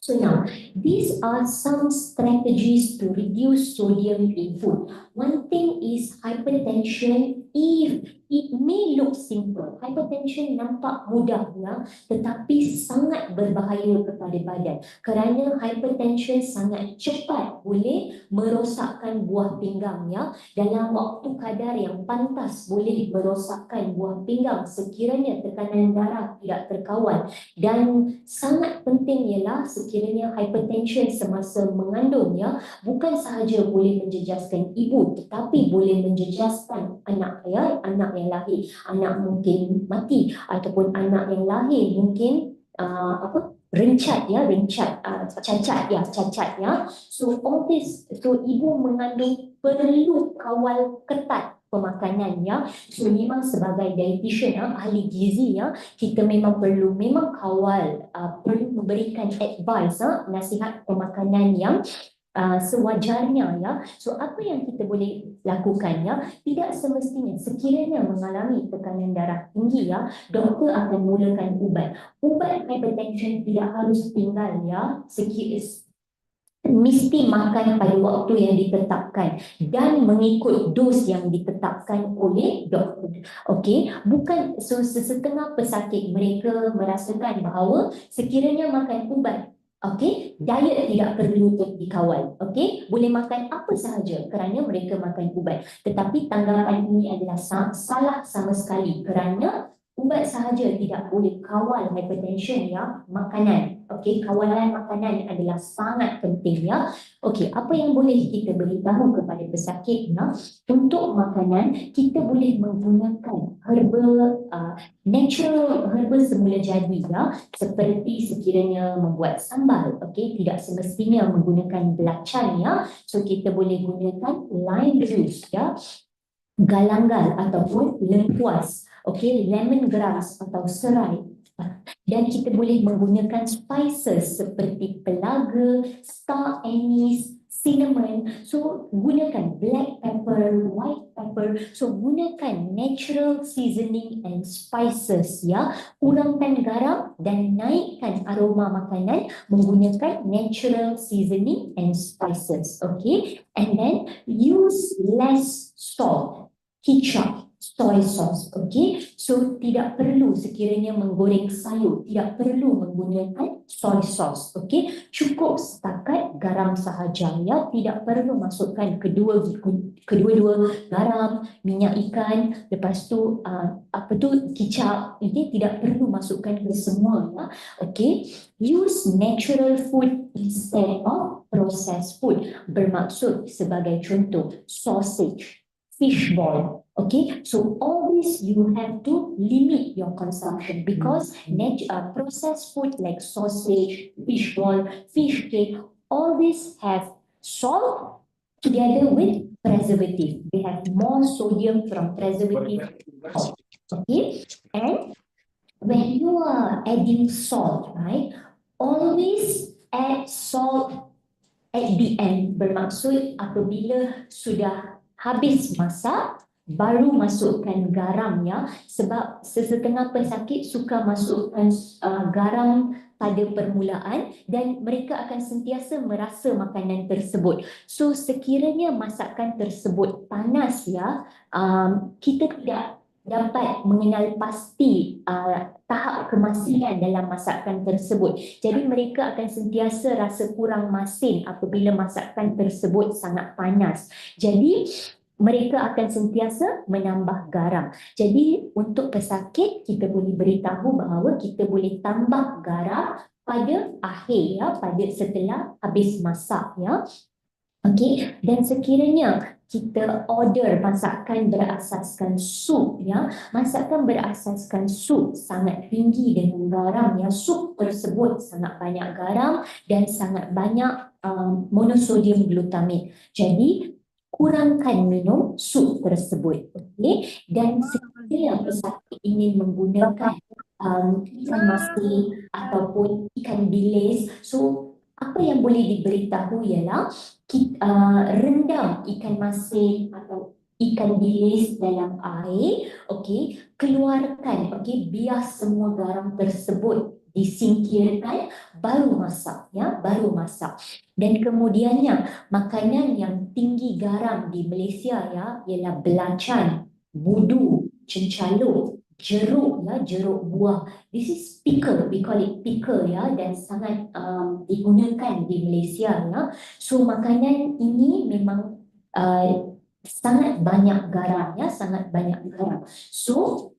So now, these are some strategies to reduce sodium in food. One thing is hypertension. If it may look simple, hypertension nampak mudah, ya, tetapi sangat berbahaya kepada badan. Kerana hypertension sangat cepat boleh merosakkan buah pinggang, ya. Dalam waktu kadar yang pantas boleh merosakkan buah pinggang sekiranya tekanan darah tidak terkawal. Dan sangat penting ialah sekiranya hypertension semasa mengandung, ya, bukan sahaja boleh menjejaskan ibu tetapi boleh menjejaskan anak, ya, anak yang lahir, anak mungkin mati ataupun anak yang lahir mungkin rencat, ya, cacat, ya. So all this, so ibu mengandung perlu kawal ketat pemakanan, ya. So memang sebagai dietitian, ahli gizi, ya, kita memang perlu kawal, perlu memberikan advice, nasihat pemakanan yang sewajarnya, ya. So apa yang kita boleh lakukan, ya, tidak semestinya sekiranya mengalami tekanan darah tinggi, ya, doktor akan mulakan ubat hypertension, tidak harus tinggal, ya, mesti makan pada waktu yang ditetapkan dan mengikut dos yang ditetapkan oleh doktor. Okey, bukan so sesetengah pesakit mereka merasakan bahawa sekiranya makan ubat, okey, diet tidak perlu dikawal, okey, boleh makan apa sahaja kerana mereka makan ubat. Tetapi tanggapan ini adalah salah sama sekali kerana ubat sahaja tidak boleh kawal hypertension, ya, makanan. Okey, kawalan makanan adalah sangat penting, ya. Okey, apa yang boleh kita beritahu kepada pesakit, ya? Untuk makanan, kita boleh menggunakan natural herbal semula jadi, ya, seperti sekiranya membuat sambal, okey, tidak semestinya menggunakan belacan, ya. So kita boleh gunakan lime juice, ya, galangal ataupun lengkuas, okey, lemongrass atau serai. Dan kita boleh menggunakan spices seperti pelaga, star anise, cinnamon. So gunakan black pepper, white pepper. So gunakan natural seasoning and spices, ya. Kurangkan garam dan naikkan aroma makanan menggunakan natural seasoning and spices. Okay, and then use less salt, ketchup, soy sauce. Okay, so tidak perlu sekiranya menggoreng sayur, tidak perlu menggunakan soy sauce. Okay, cukup setakat garam sahaja ya, tidak perlu masukkan kedua-dua garam, minyak ikan, lepas tu kicap. Okay, tidak perlu masukkan ke semua ya. Okay, use natural food instead of processed food. Bermaksud sebagai contoh sausage, fish ball. Okay, so all this you have to limit your consumption because processed food like sausage, fish ball, fish cake, all this have salt together with preservative. They have more sodium from preservative. Okay, and when you are adding salt, right, always add salt at the end. Bermaksud apabila sudah habis masak, baru masukkan garam ya. Sebab sesetengah pesakit suka masukkan garam pada permulaan dan mereka akan sentiasa merasa makanan tersebut. So sekiranya masakan tersebut panas ya, kita tidak dapat mengenal pasti tahap kemasinan dalam masakan tersebut. Jadi mereka akan sentiasa rasa kurang masin apabila masakan tersebut sangat panas. Jadi mereka akan sentiasa menambah garam. Jadi untuk pesakit kita boleh beritahu bahawa kita boleh tambah garam pada akhir ya, pada setelah habis masak ya. Okey, dan sekiranya kita order masakan berasaskan sup ya, masakan berasaskan sup sangat tinggi dengan garam ya, sup tersebut sangat banyak garam dan sangat banyak monosodium glutamate. Jadi kurangkan minum sup tersebut. Okey, dan sekiranya pesakit ingin menggunakan ikan masin ataupun ikan bilis, so apa yang boleh diberitahu ialah rendam ikan masin atau ikan bilis dalam air, okey, keluarkan, okey, biar semua garam tersebut disingkirkan, baru masak ya, baru masak. Dan kemudiannya makanan yang tinggi garam di Malaysia ya ialah belacan, budu, cencaluk, jeruk ya, jeruk buah. This is pickle, we call it pickle ya, dan sangat digunakan di Malaysia ya. So makanan ini memang sangat banyak garam ya, sangat banyak garam. So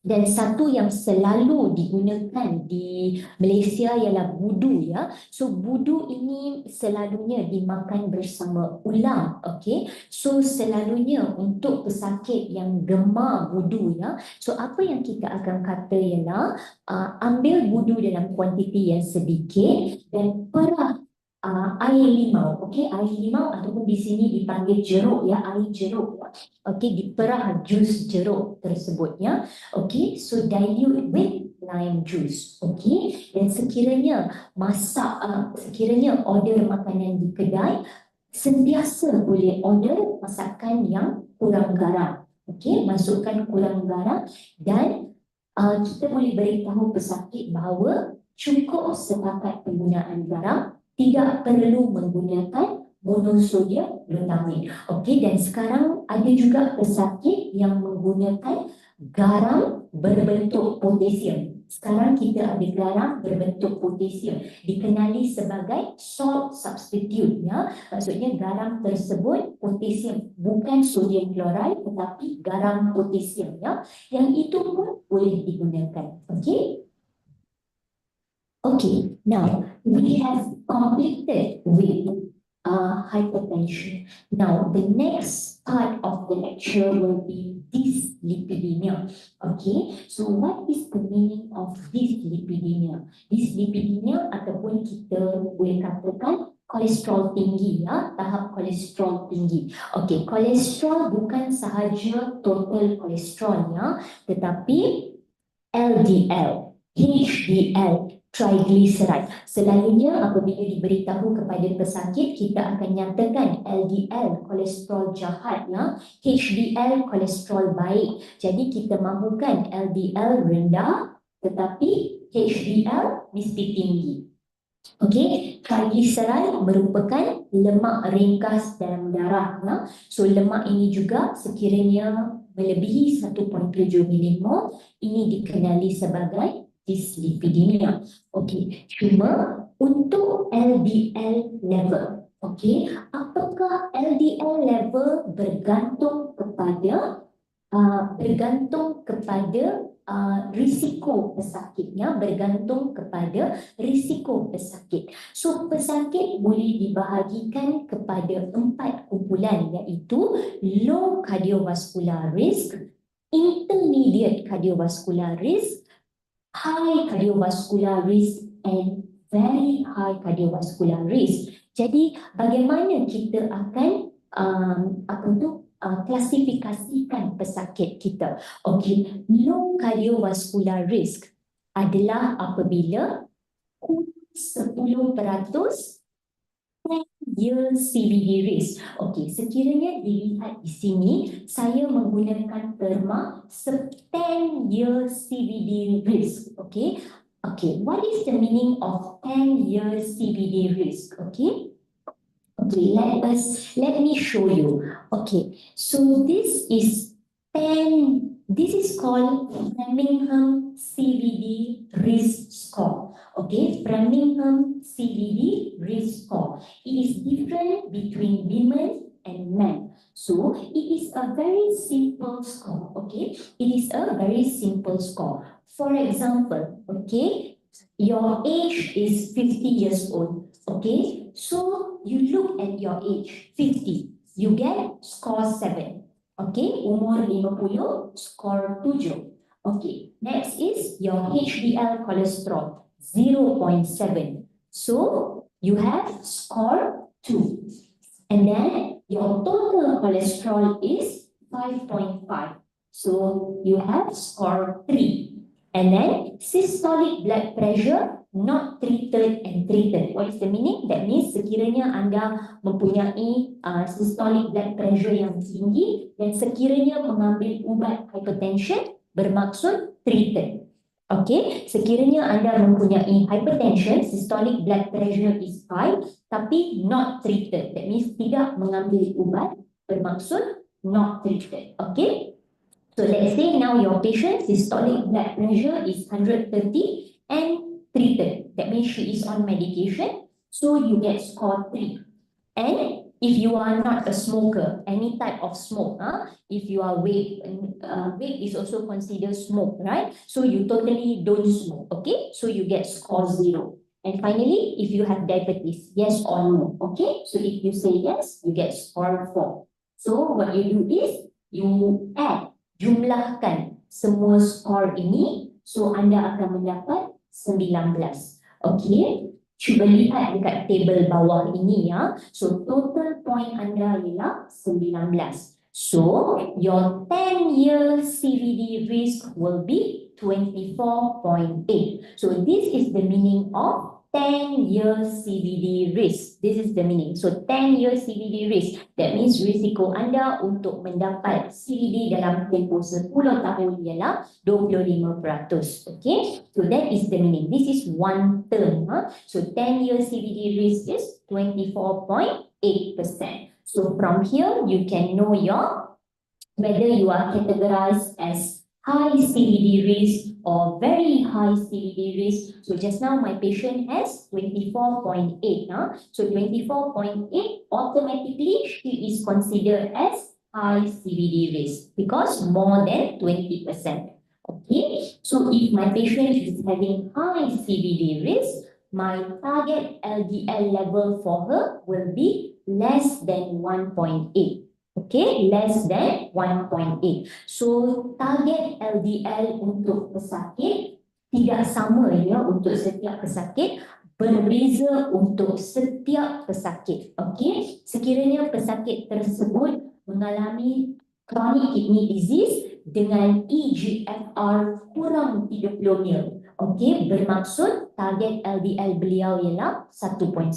dan satu yang selalu digunakan di Malaysia ialah budu ya. So budu ini selalunya dimakan bersama ulam, okey. So selalunya untuk pesakit yang gemar budu ya. So apa yang kita akan kata ialah ambil budu dalam kuantiti yang sedikit dan perah air limau, okey, air limau ataupun di sini dipanggil jeruk ya, air jeruk, okey, diperah jus jeruk tersebut ya, okey, so dilute with lime juice, okey, dan sekiranya sekiranya order makanan di kedai, sentiasa boleh order masakan yang kurang garam, okey, masukkan kurang garam dan kita boleh beritahu pesakit bahawa cukup setakat penggunaan garam, tidak perlu menggunakan monosodium glutamate. Okey, dan sekarang ada juga pesakit yang menggunakan garam berbentuk potasium. Sekarang kita ada garam berbentuk potasium, dikenali sebagai salt substitute ya. Maksudnya garam tersebut potasium, bukan sodium chloride tetapi garam potasium ya. Yang itu pun boleh digunakan. Okey. Okay, now we have completed with hypertension. Now the next part of the lecture will be dyslipidemia. Okay, so what is the meaning of dyslipidemia? Dyslipidemia ataupun kita boleh katakan kolesterol tinggi ya, tahap kolesterol tinggi. Okay, kolesterol bukan sahaja total kolesterol ya, tetapi LDL, HDL, triglyceride. Selalunya apabila diberitahu kepada pesakit, kita akan nyatakan LDL kolesterol jahat ya, HDL kolesterol baik. Jadi kita mahukan LDL rendah tetapi HDL mesti tinggi. Okey, triglyceride merupakan lemak ringkas dalam darah ya. So lemak ini juga sekiranya melebihi 1.7 milimol, ini dikenali sebagai dyslipidemia. Okey, cuma untuk LDL level, okey, apakah LDL level bergantung kepada risiko pesakitnya, bergantung kepada risiko pesakit. So pesakit boleh dibahagikan kepada 4 kumpulan, iaitu low cardiovascular risk, intermediate cardiovascular risk, high cardiovascular risk, and very high cardiovascular risk. Jadi bagaimana kita akan klasifikasikan pesakit kita? Okey, low cardiovascular risk adalah apabila 10% 10-year CVD risk. Okey, sekiranya dilihat di sini, saya menggunakan terma 10-year CVD risk. Okey, what is the meaning of 10-year CVD risk? Okey, let me show you. Okay, so this is called Framingham CVD risk score. Okay, Framingham CVD risk score. It is different between women and men. So it is a very simple score. Okay, it is a very simple score. For example, okay, your age is 50 years old. Okay, so you look at your age, 50, you get score 7. Okay, umur 50, score 7. Okay, next is your HDL cholesterol, 0.7. So you have score 2. And then your total cholesterol is 5.5. So you have score 3. And then systolic blood pressure not treated and treated. What is the meaning? That means sekiranya anda mempunyai systolic blood pressure yang tinggi dan sekiranya mengambil ubat hypertension, bermaksud treated. Okay, sekiranya anda mempunyai hypertension, systolic blood pressure is high tapi not treated. That means tidak mengambil ubat, bermaksud not treated. Okay, so let's say now your patient systolic blood pressure is 130 and treated. That means she is on medication, so you get score 3. And if you are not a smoker, any type of smoke, if you are vape, vape is also considered smoke, right? So you totally don't smoke, okay? So you get score 0. And finally, if you have diabetes, yes or no, okay? So if you say yes, you get score 4. So what you do is, you add, jumlahkan semua skor ini, so anda akan mendapat 19. Okey, cuba lihat dekat table bawah ini ya. So total point anda ialah 19. So your 10-year CVD risk will be 24.8. So this is the meaning of 10-year CVD risk. This is the meaning. So 10-year CVD risk, that means risiko anda untuk mendapat CVD dalam tempoh 10 tahun ialah 25%. Okay, so that is the meaning. This is one term. So 10-year CVD risk is 24.8%. So from here you can know whether you are categorized as high CVD risk or very high CVD risk. So just now my patient has 24.8. So 24.8, automatically she is considered as high CVD risk because more than 20%. Okay, so if my patient is having high CVD risk, my target LDL level for her will be less than 1.8. Okay, less than 1.8. So target LDL untuk pesakit tidak sama ya untuk setiap pesakit, berbeza untuk setiap pesakit. Okay, sekiranya pesakit tersebut mengalami chronic kidney disease dengan eGFR kurang 30 mil. Okey, bermaksud target LDL beliau ialah 1.1.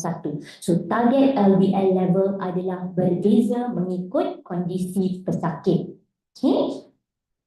So target LDL level adalah berbeza mengikut kondisi pesakit. Okay,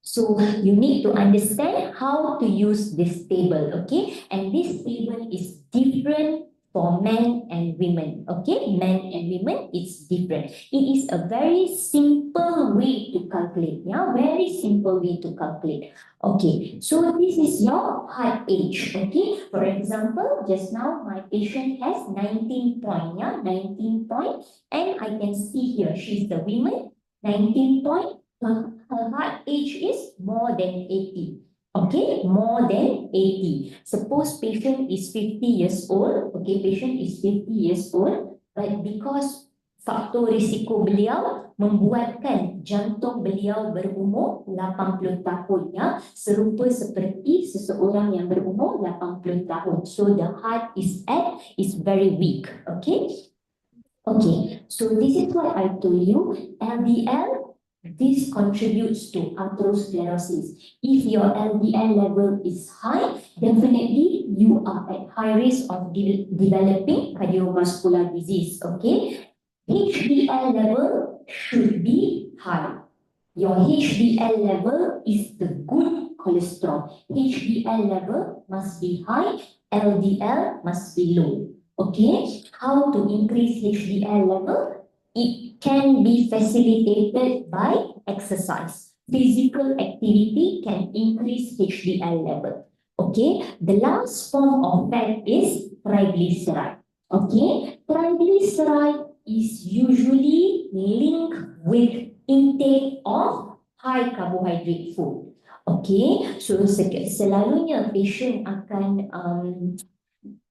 so you need to understand how to use this table. Okay, and this table is different for men and women. Okay, men and women, it's different. It is a very simple way to calculate. Yeah, very simple way to calculate. Okay, so this is your heart age. Okay, for example, just now my patient has 19 point. Yeah, 19 point, and I can see here she's the woman. 19 point. Her heart age is more than 80. Okay, more than 80. Suppose patient is 50 years old. Okay, patient is 50 years old, but because faktor risiko beliau membuatkan jantung beliau berumur 80 tahun, ya, serupa seperti seseorang yang berumur 80 tahun. So the heart is very weak. Okay. Okay, so this is what I told you. LDL, this contributes to atherosclerosis. If your LDL level is high, definitely you are at high risk of developing cardiovascular disease. Okay, HDL level should be high. Your HDL level is the good cholesterol. HDL level must be high, LDL must be low. Okay, how to increase HDL level? It can be facilitated by exercise. Physical activity can increase HDL level. Okay, the last form of fat is triglyceride. Okay, triglyceride is usually linked with intake of high carbohydrate food. Okay, so selalunya patient akan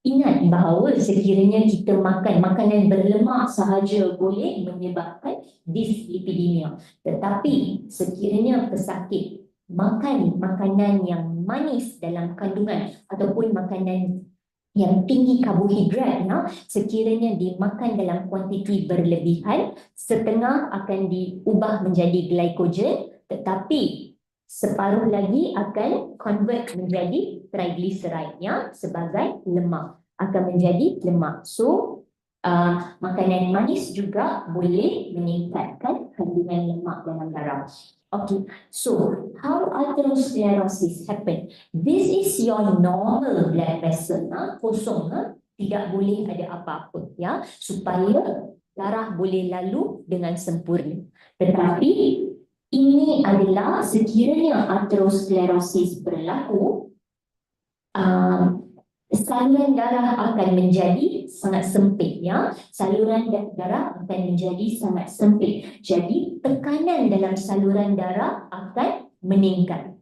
ingat bahawa sekiranya kita makan makanan berlemak sahaja boleh menyebabkan dyslipidemia. Tetapi sekiranya pesakit makan makanan yang manis dalam kandungan ataupun makanan yang tinggi karbohidrat, ya, sekiranya dimakan dalam kuantiti berlebihan, setengah akan diubah menjadi glycogen, tetapi separuh lagi akan convert menjadi triglyceride, ya, sebagai lemak, akan menjadi lemak. So makanan manis juga boleh meningkatkan kandungan lemak dalam darah. Okay, so how atherosclerosis happen? This is your normal blood vessel, kosong, tidak boleh ada apa-apa, ya, supaya darah boleh lalu dengan sempurna. Tetapi ini adalah sekiranya atherosclerosis berlaku, saluran darah akan menjadi sangat sempit, ya. Saluran darah akan menjadi sangat sempit. Jadi tekanan dalam saluran darah akan meningkat.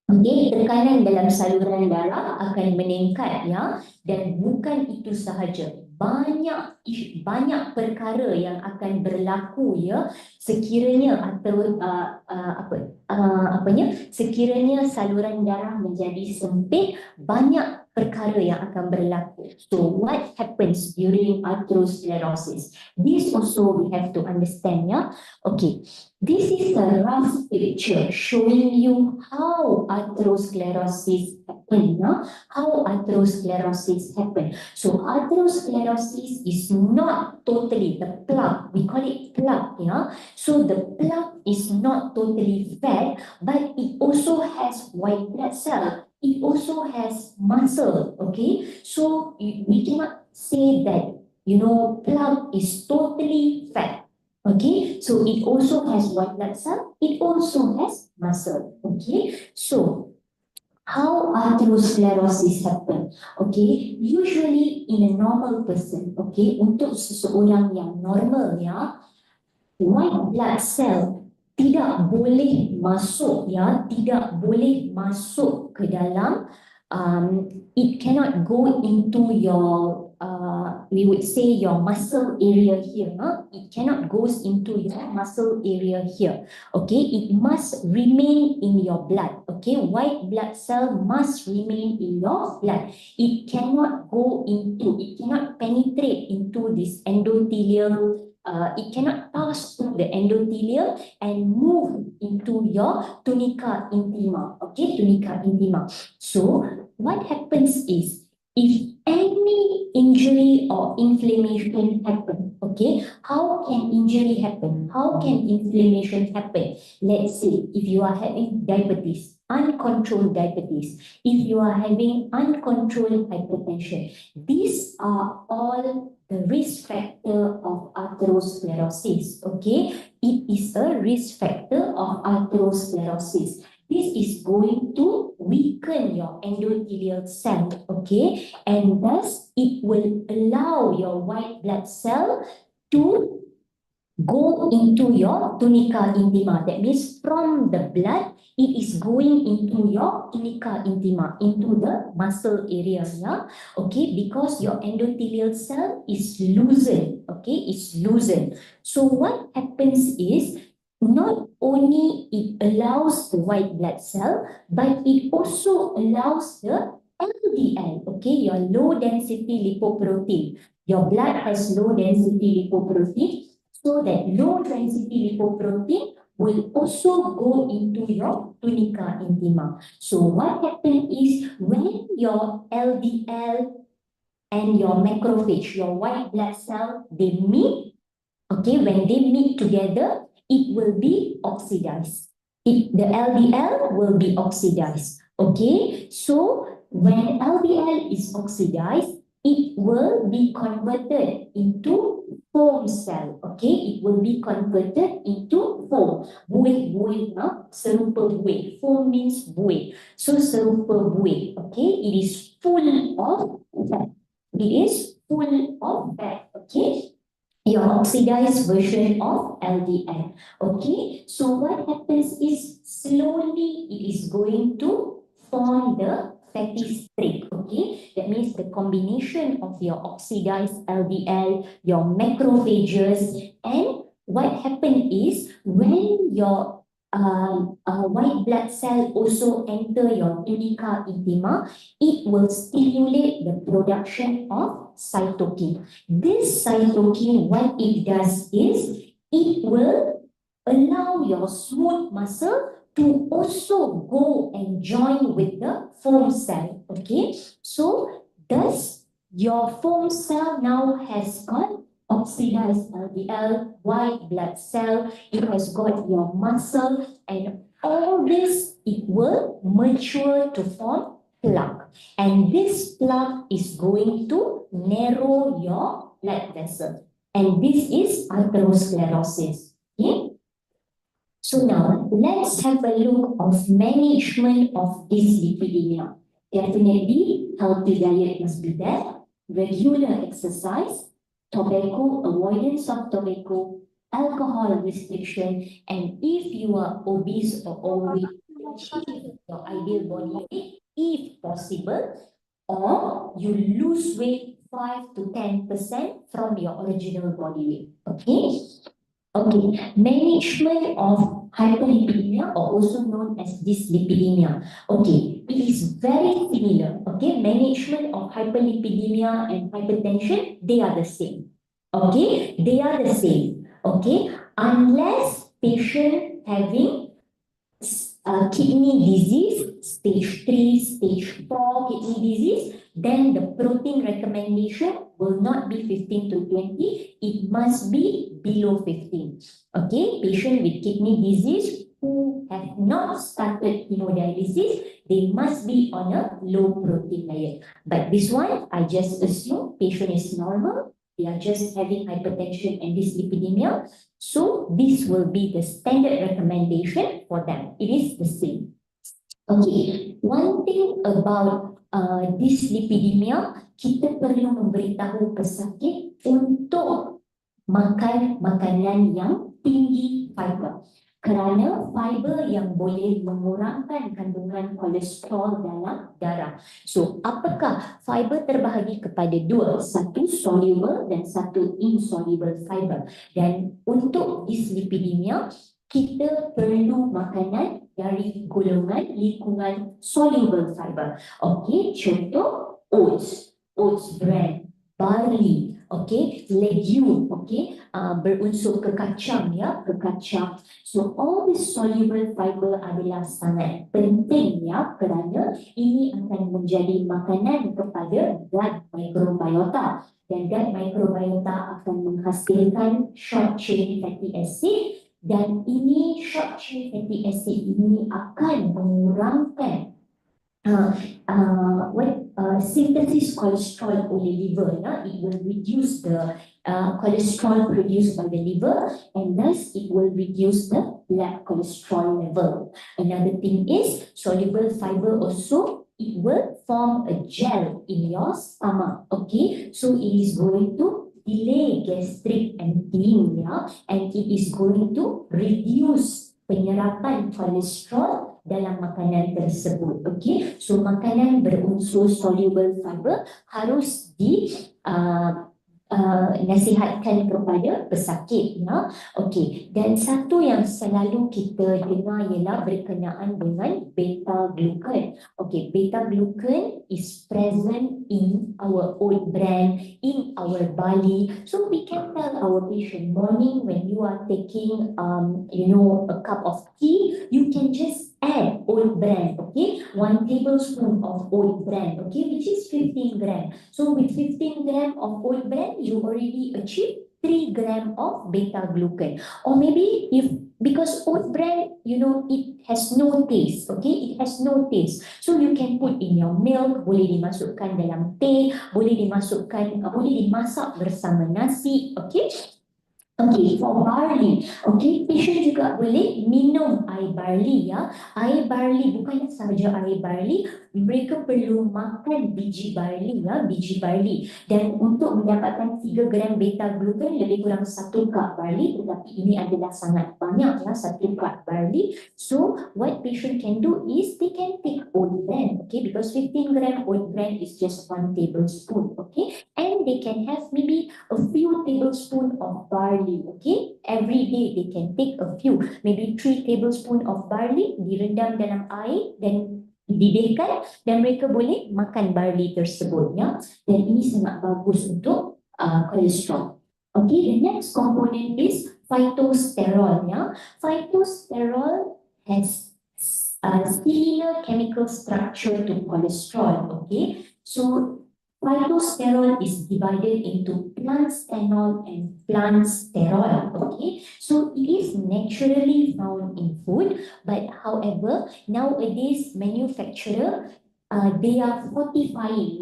Okey, tekanan dalam saluran darah akan meningkat, ya. Dan bukan itu sahaja, banyak perkara yang akan berlaku, ya, sekiranya sekiranya saluran darah menjadi sempit, banyak perkara yang akan berlaku. So what happens during atherosclerosis? This also we have to understand, ya. Okay, this is a rough picture showing you how atherosclerosis happen, ya. How atherosclerosis happen. So atherosclerosis is not totally the plaque. We call it plaque, ya. So the plaque is not totally fat, but it also has white blood cell. It also has muscle. Okay, so we cannot say that, you know, plaque is totally fat. Okay, so it also has white blood cell. It also has muscle. Okay, so how atherosclerosis happen? Okay, usually in a normal person, okay, untuk seseorang yang normal, ya, white blood cell tidak boleh masuk, ya, tidak boleh masuk ke dalam, it cannot go into your, we would say your muscle area here, it cannot goes into your muscle area here. Okay, it must remain in your blood. Okay, white blood cell must remain in your blood. It cannot go into, it cannot penetrate into this endothelial, it cannot pass through the endothelium and move into your tunica intima. Okay, tunica intima. So what happens is, if any injury or inflammation happen, okay, how can injury happen? How can inflammation happen? Let's say if you are having diabetes, uncontrolled diabetes, if you are having uncontrolled hypertension, these are all the risk factor of atherosclerosis, okay? It is a risk factor of atherosclerosis. This is going to weaken your endothelial cell, okay? And thus, it will allow your white blood cell to go into your tunica intima. That means from the blood, it is going into your tunica intima, into the muscle area, yeah? Okay, because your endothelial cell is loosened, okay? It's loosened. So what happens is, not only it allows the white blood cell, but it also allows the LDL, okay? Your low density lipoprotein. Your blood has low density lipoprotein, so that low density lipoprotein will also go into your tunica intima. So what happens is when your LDL and your macrophage, your white blood cell, they meet, okay, when they meet together, it will be oxidized. The LDL will be oxidized, okay? So when LDL is oxidized, it will be converted into foam cell, okay? It will be converted into foam. Buih, serupa buih. Foam means buih. So serupa buih, okay? It is full of fat. It is full of fat, okay? Your oxidized version of LDL. Okay, so what happens is slowly it is going to form the fatty streak. Okay, that means the combination of your oxidized LDL, your macrophages, and what happens is when your white blood cell also enter your tunica intima, it will stimulate the production of cytokine. This cytokine, what it does is, it will allow your smooth muscle to also go and join with the foam cell, okay? So, thus, your foam cell now has got oxidized LDL, white blood cell, it has got your muscle, and all this, it will mature to form plaque. And this plaque is going to narrow your blood vessel. And this is atherosclerosis. Okay? So now, let's have a look of management of dyslipidemia. Definitely, healthy diet must be there, regular exercise, tobacco, avoidance of tobacco, alcohol restriction, and if you are obese or overweight, achieve your ideal body weight if possible, or you lose weight 5 to 10% from your original body weight. Okay? Okay, management of hyperlipidemia, or also known as dyslipidemia. Okay, it is very similar. Okay, management of hyperlipidemia and hypertension, they are the same. Okay, they are the same. Okay, unless patient having kidney disease, stage 3, stage 4 kidney disease, then the protein recommendation will not be 15 to 20, it must be below 15. Okay, patient with kidney disease who have not started hemodialysis, they must be on a low protein diet. But this one, I just assume patient is normal, they are just having hypertension and dyslipidemia. So this will be the standard recommendation for them. It is the same. Okay, one thing about dyslipidemia, kita perlu memberitahu pesakit untuk makan makanan yang tinggi fiber. Kerana fiber yang boleh mengurangkan kandungan kolesterol dalam darah. So, apakah fiber terbahagi kepada dua? Satu soluble dan satu insoluble fiber. Dan untuk dyslipidemia, kita perlu makanan dari golongan lingkungan soluble fiber. Okey, contoh oats bran, barley, okay, legume, okay, berunsur kekacang, ya, kekacang. So all this soluble fiber adalah sangat penting, ya. ya, kerana ini akan menjadi makanan kepada gut microbiota, dan gut microbiota akan menghasilkan short chain fatty acid, dan ini short chain fatty acid ini akan mengurangkan synthesis cholesterol oleh liver. It will reduce the cholesterol produced by the liver, and thus it will reduce the blood cholesterol level. Another thing is soluble fiber also, it will form a gel in your stomach. Okay, so it is going to delay gastric emptying, and it is going to reduce penyerapan kolesterol dalam makanan tersebut. Okay, so makanan berunsur soluble fiber harus nasihatkan kepada pesakit, ya. Okey, dan satu yang selalu kita dengar ialah berkenaan dengan beta glucan. Okey, beta glucan is present in our oat bran, in our barley. So we can tell our patient morning when you are taking a cup of tea, you can just add oat bran, okay, 1 tablespoon of oat bran, okay, which is 15 gram. So with 15 gram of oat bran, you already achieve 3 gram of beta glucan. Or maybe because oat bran, it has no taste, okay, it has no taste. So you can put in your milk, boleh dimasukkan dalam teh, boleh dimasak bersama nasi, okay. Okay, for barley, okay, patient juga boleh minum air barley, ya. Air barley bukan sahaja air barley, mereka perlu makan biji barley, ya, biji barley. Dan untuk mendapatkan 3 gram beta glucan lebih kurang 1 cup barley, tetapi ini adalah sangat banyak, ya, 1 cup barley. So what patient can do is they can take oat bran, okay, because 15 gram oat bran is just 1 tablespoon, okay, and they can have maybe a few tablespoon of barley. Okay, every day they can take a few, maybe 3 tablespoon of barley, direndam dalam air dan didihkan, dan mereka boleh makan barley tersebut, ya. Dan ini sangat bagus untuk kolesterol. Okay, the next component is phytosterol, ya. Phytosterol has a similar chemical structure to cholesterol. Okay, so phytosterol is divided into plant stenol and plant sterol. Okay, so it is naturally found in food, but however, nowadays manufacturer they are fortifying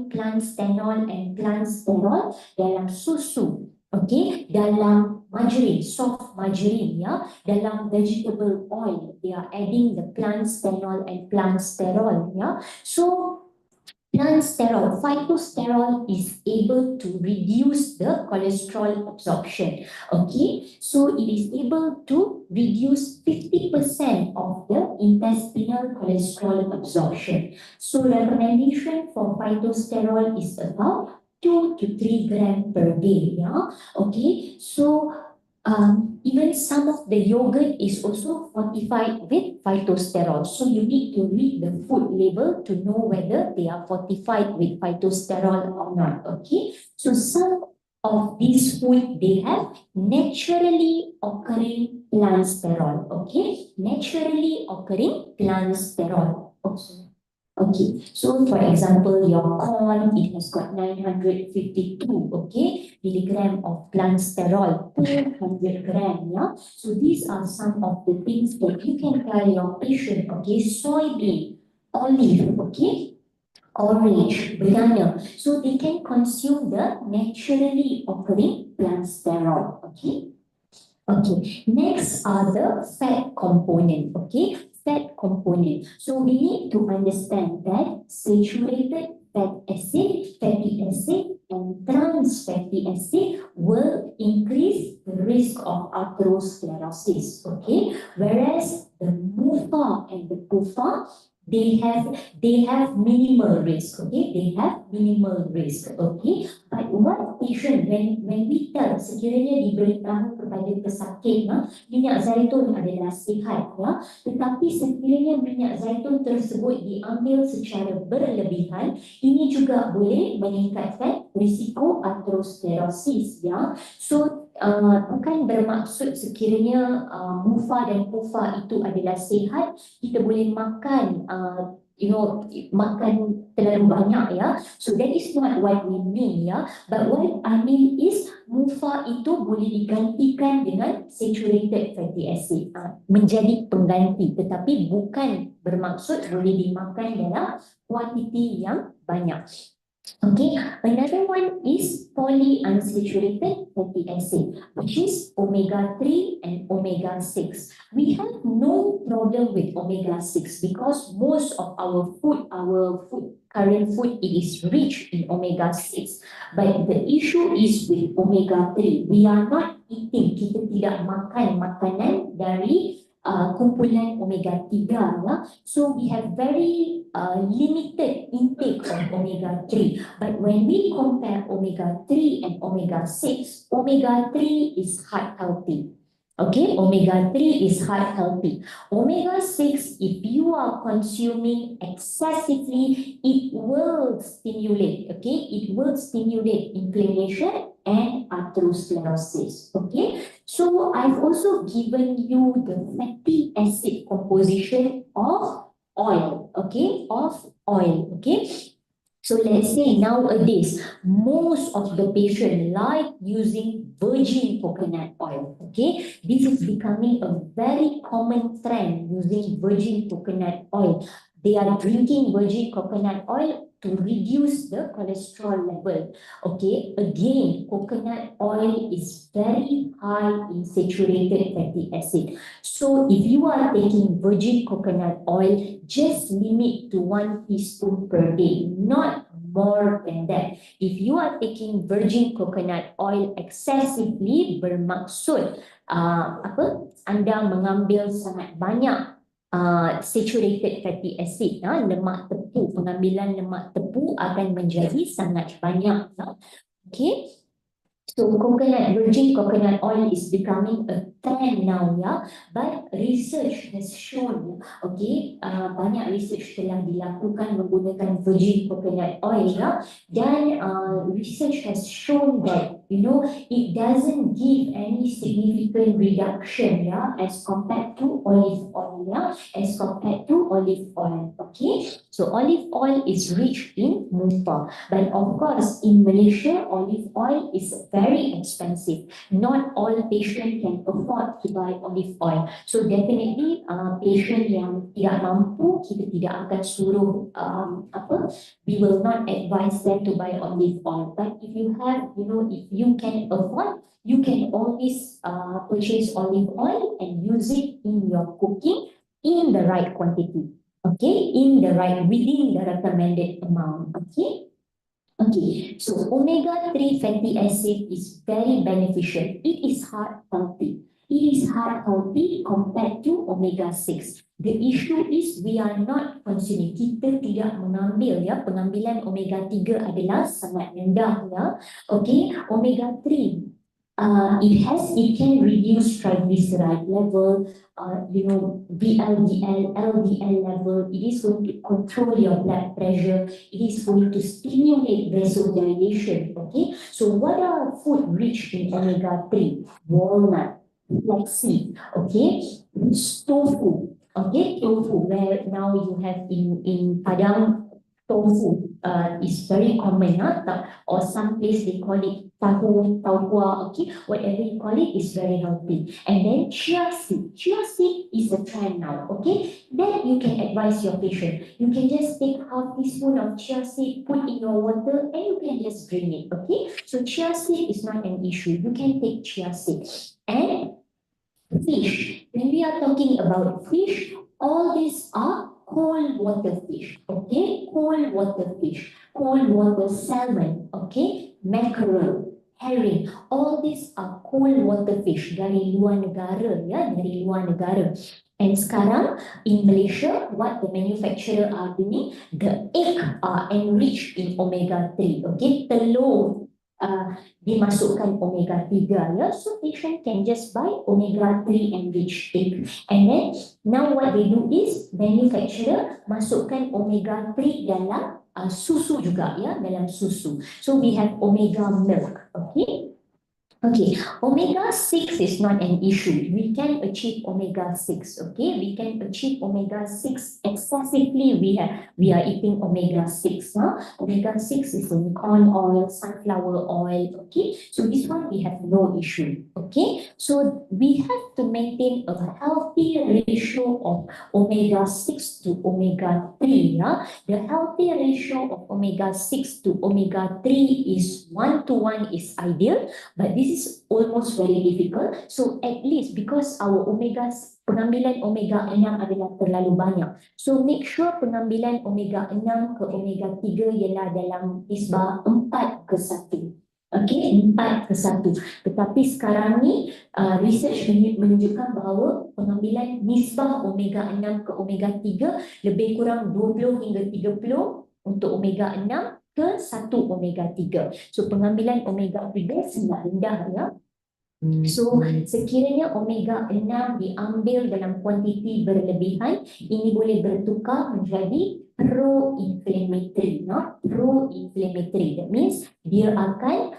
plant stenol and plant sterol dalam susu. Okay, dalam margarine, soft margarine, ya, dalam vegetable oil, they are adding the plant stenol and plant sterol, ya. So plant sterol, phytosterol is able to reduce the cholesterol absorption. Okay, so it is able to reduce 50% of the intestinal cholesterol absorption. So recommendation for phytosterol is about 2 to 3 gram per day. Yeah, okay, so even some of the yogurt is also fortified with phytosterol. So you need to read the food label to know whether they are fortified with phytosterol or not. Okay, so some of these food, they have naturally occurring plant sterol. Okay, naturally occurring plant sterol. Okay, so for example, your corn, it has got 952, okay, milligram of plant sterol per 100 gram, yeah. So these are some of the things that you can tell your patient, okay, soybean, olive, okay, orange, banana, so they can consume the naturally occurring plant sterol, okay. Okay, next are the fat component, okay, fat component. So we need to understand that saturated fat acid, fatty acid, and trans fatty acid will increase the risk of atherosclerosis, okay, whereas the MUFA and the PUFA, they have minimal risk, okay, they have minimal risk, okay. But what patient, when we tell, sekiranya diberitahu kepada pesakit, minyak zaitun adalah sihat, ya, tetapi sekiranya minyak zaitun tersebut diambil secara berlebihan, ini juga boleh meningkatkan risiko atherosclerosis, ya. So bukan bermaksud sekiranya mufa dan pufa itu adalah sihat, kita boleh makan makan terlalu banyak ya. So that is not what we mean ya. But what I mean is mufa itu boleh digantikan dengan saturated fatty acid, menjadi pengganti, tetapi bukan bermaksud boleh dimakan dalam kuantiti yang banyak. Okay, another one is polyunsaturated fatty acid, which is omega-3 and omega-6. We have no problem with omega-6 because most of our current food, it is rich in omega-6. But the issue is with omega-3. We are not eating, kita tidak makan makanan dari kumpulan omega-3 ya. So we have very limited intake of omega-3. But when we compare omega-3 and omega-6, omega-3 is heart healthy. Okay, omega-3 is heart healthy. Omega-6, if you are consuming excessively, it will stimulate, inflammation and atherosclerosis. Okay, so I've also given you the fatty acid composition of oil. Okay. So let's say nowadays, most of the patients like using virgin coconut oil. Okay, this is becoming a very common trend, using virgin coconut oil. They are drinking virgin coconut oil to reduce the cholesterol level. Okay, again, coconut oil is very high in saturated fatty acid. So if you are taking virgin coconut oil, just limit to 1 teaspoon per day, not more than that. If you are taking virgin coconut oil excessively, bermaksud anda mengambil sangat banyak saturated fatty acid, lemak tepu, pengambilan lemak tepu akan menjadi sangat banyak. Okay, so virgin coconut oil is becoming a trend now ya, but research has shown, banyak research telah dilakukan menggunakan virgin coconut oil ya, dan research has shown that it doesn't give any significant reduction as compared to olive oil Okay, so olive oil is rich in mufa, but of course in Malaysia olive oil is very expensive. Not all patients can afford to buy olive oil. So definitely patient yang tidak mampu, kita tidak akan suruh we will not advise them to buy olive oil. But if you have, if you can afford, you can always purchase olive oil and use it in your cooking in the right quantity. Okay, within the recommended amount. Okay, so omega-3 fatty acid is very beneficial. It is heart healthy. Compared to omega-6. The issue is we are not consuming. Kita tidak mengambil pengambilan omega-3 adalah sangat rendah ya. Okay, omega-3 it can reduce triglyceride level, VLDL, LDL level. It is going to control your blood pressure. It is going to stimulate vasodilation. Okay, so what are food rich in omega-3? Walnut, flaxseed, tofu, where now you have in Padang, tofu is very common, or some place they call it tahua, whatever you call it is very healthy. And then chia seed is a trend now, then you can advise your patient, you can just take half teaspoon of chia seed, put in your water, and you can just drink it. So chia seed is not an issue, you can take chia seed. And fish, when we are talking about fish, all these are cold water fish, cold water salmon, mackerel, herring, all these are cold water fish dari luar negara And sekarang in Malaysia, what the manufacturer are doing, the egg are enriched in omega-3, telur dimasukkan omega-3 ya, so patient can just buy omega-3 enriched egg. And then now what they do is manufacturer masukkan omega-3 dalam susu juga ya, dalam susu. So we have omega milk, Okay, omega-6 is not an issue. We can achieve omega-6, okay? We can achieve omega-6 excessively. We are eating omega-6. Huh? Omega-6 is in corn oil, sunflower oil, okay? So this one we have no issue, okay? So we have to maintain a healthy ratio of omega-6 to omega-3. Yeah? The healthy ratio of omega-6 to omega-3 is 1 to 1 is ideal. But this is almost very difficult. So at least because our pengambilan omega-6 adalah terlalu banyak. So make sure pengambilan omega-6 ke omega-3 ialah dalam nisbah 4:1. Okey, 4:1. Tetapi sekarang ni research menunjukkan bahawa pengambilan nisbah omega-6 ke omega-3 lebih kurang 20 hingga 30 untuk omega-6 ke 1 omega-3. So pengambilan omega-3 sangat rendah ya. So sekiranya omega-6 diambil dalam kuantiti berlebihan, ini boleh bertukar menjadi pro-inflammatory. Pro-inflammatory, that means dia akan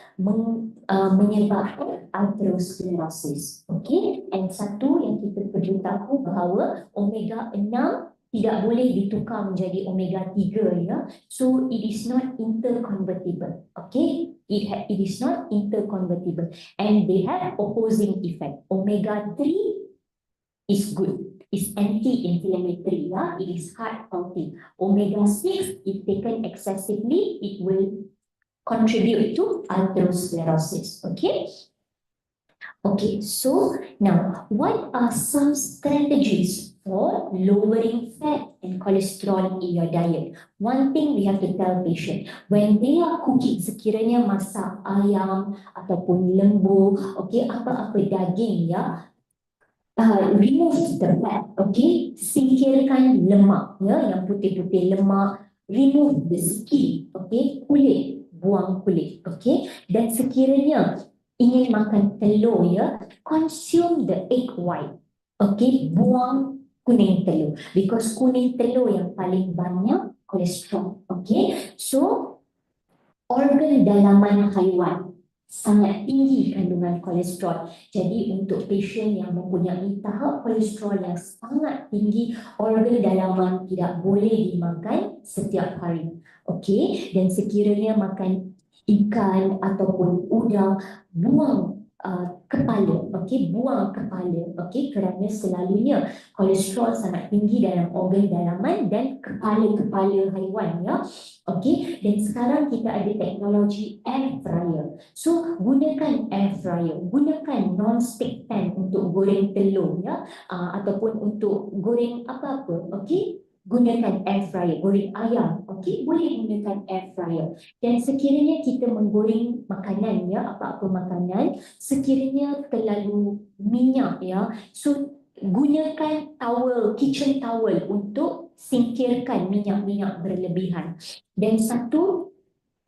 menyebabkan atherosclerosis. Okay, and satu yang kita perlu tahu bahawa omega-6 tidak boleh ditukar menjadi omega-3 ya. So it is not interconvertible. Okay, it is not interconvertible and they have opposing effect. Omega-3 is good, is anti-inflammatory ya. It is heart healthy. Omega-6 if taken excessively it will contribute to atherosclerosis. Okay. Okay, so now what are some strategies for lowering fat and cholesterol in your diet? One thing we have to tell patient, when they are cooking, sekiranya masak ayam ataupun lembu, okay, apa-apa daging ya, remove the fat, okay, singkirkan lemak ya, yang putih-putih lemak, remove the skin, okay, kulit, buang kulit, okay, dan sekiranya ingin makan telur ya, consume the egg white, okay, buang kuning telur, because kuning telur yang paling banyak kolesterol, okay. So organ dalaman haiwan sangat tinggi kandungan kolesterol. Jadi untuk pasien yang mempunyai tahap kolesterol yang sangat tinggi, organ dalaman tidak boleh dimakan setiap hari. Okey, dan sekiranya makan ikan ataupun udang, buang kepala, okey, buang kepala, okey, kerana selalunya kolesterol sangat tinggi dalam organ dalaman dan kepala-kepala haiwan ya. Okey, dan sekarang kita ada teknologi air fryer. So gunakan air fryer, gunakan non-stick pan untuk goreng telur ya, ataupun untuk goreng apa-apa, okey. Gunakan air fryer, goreng ayam, okey, boleh gunakan air fryer. Dan sekiranya kita menggoreng makanan ya, apa-apa makanan, sekiranya terlalu minyak ya, so gunakan towel, kitchen towel untuk singkirkan minyak-minyak berlebihan. Dan satu,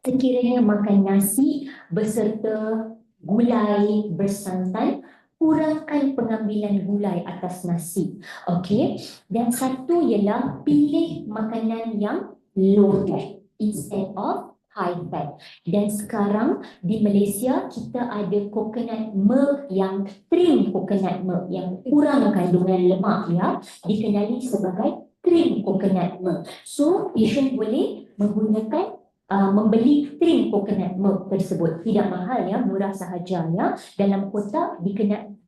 sekiranya makan nasi beserta gulai bersantan, kurangkan pengambilan gulai atas nasi. Okey. Dan satu ialah pilih makanan yang low fat instead of high fat. Dan sekarang di Malaysia kita ada coconut milk yang trim coconut milk yang kurang kandungan lemak ya, dikenali sebagai trim coconut milk. So patient boleh menggunakan membeli trim coconut milk tersebut, tidak mahal ya, murah sahaja ya. Dalam kotak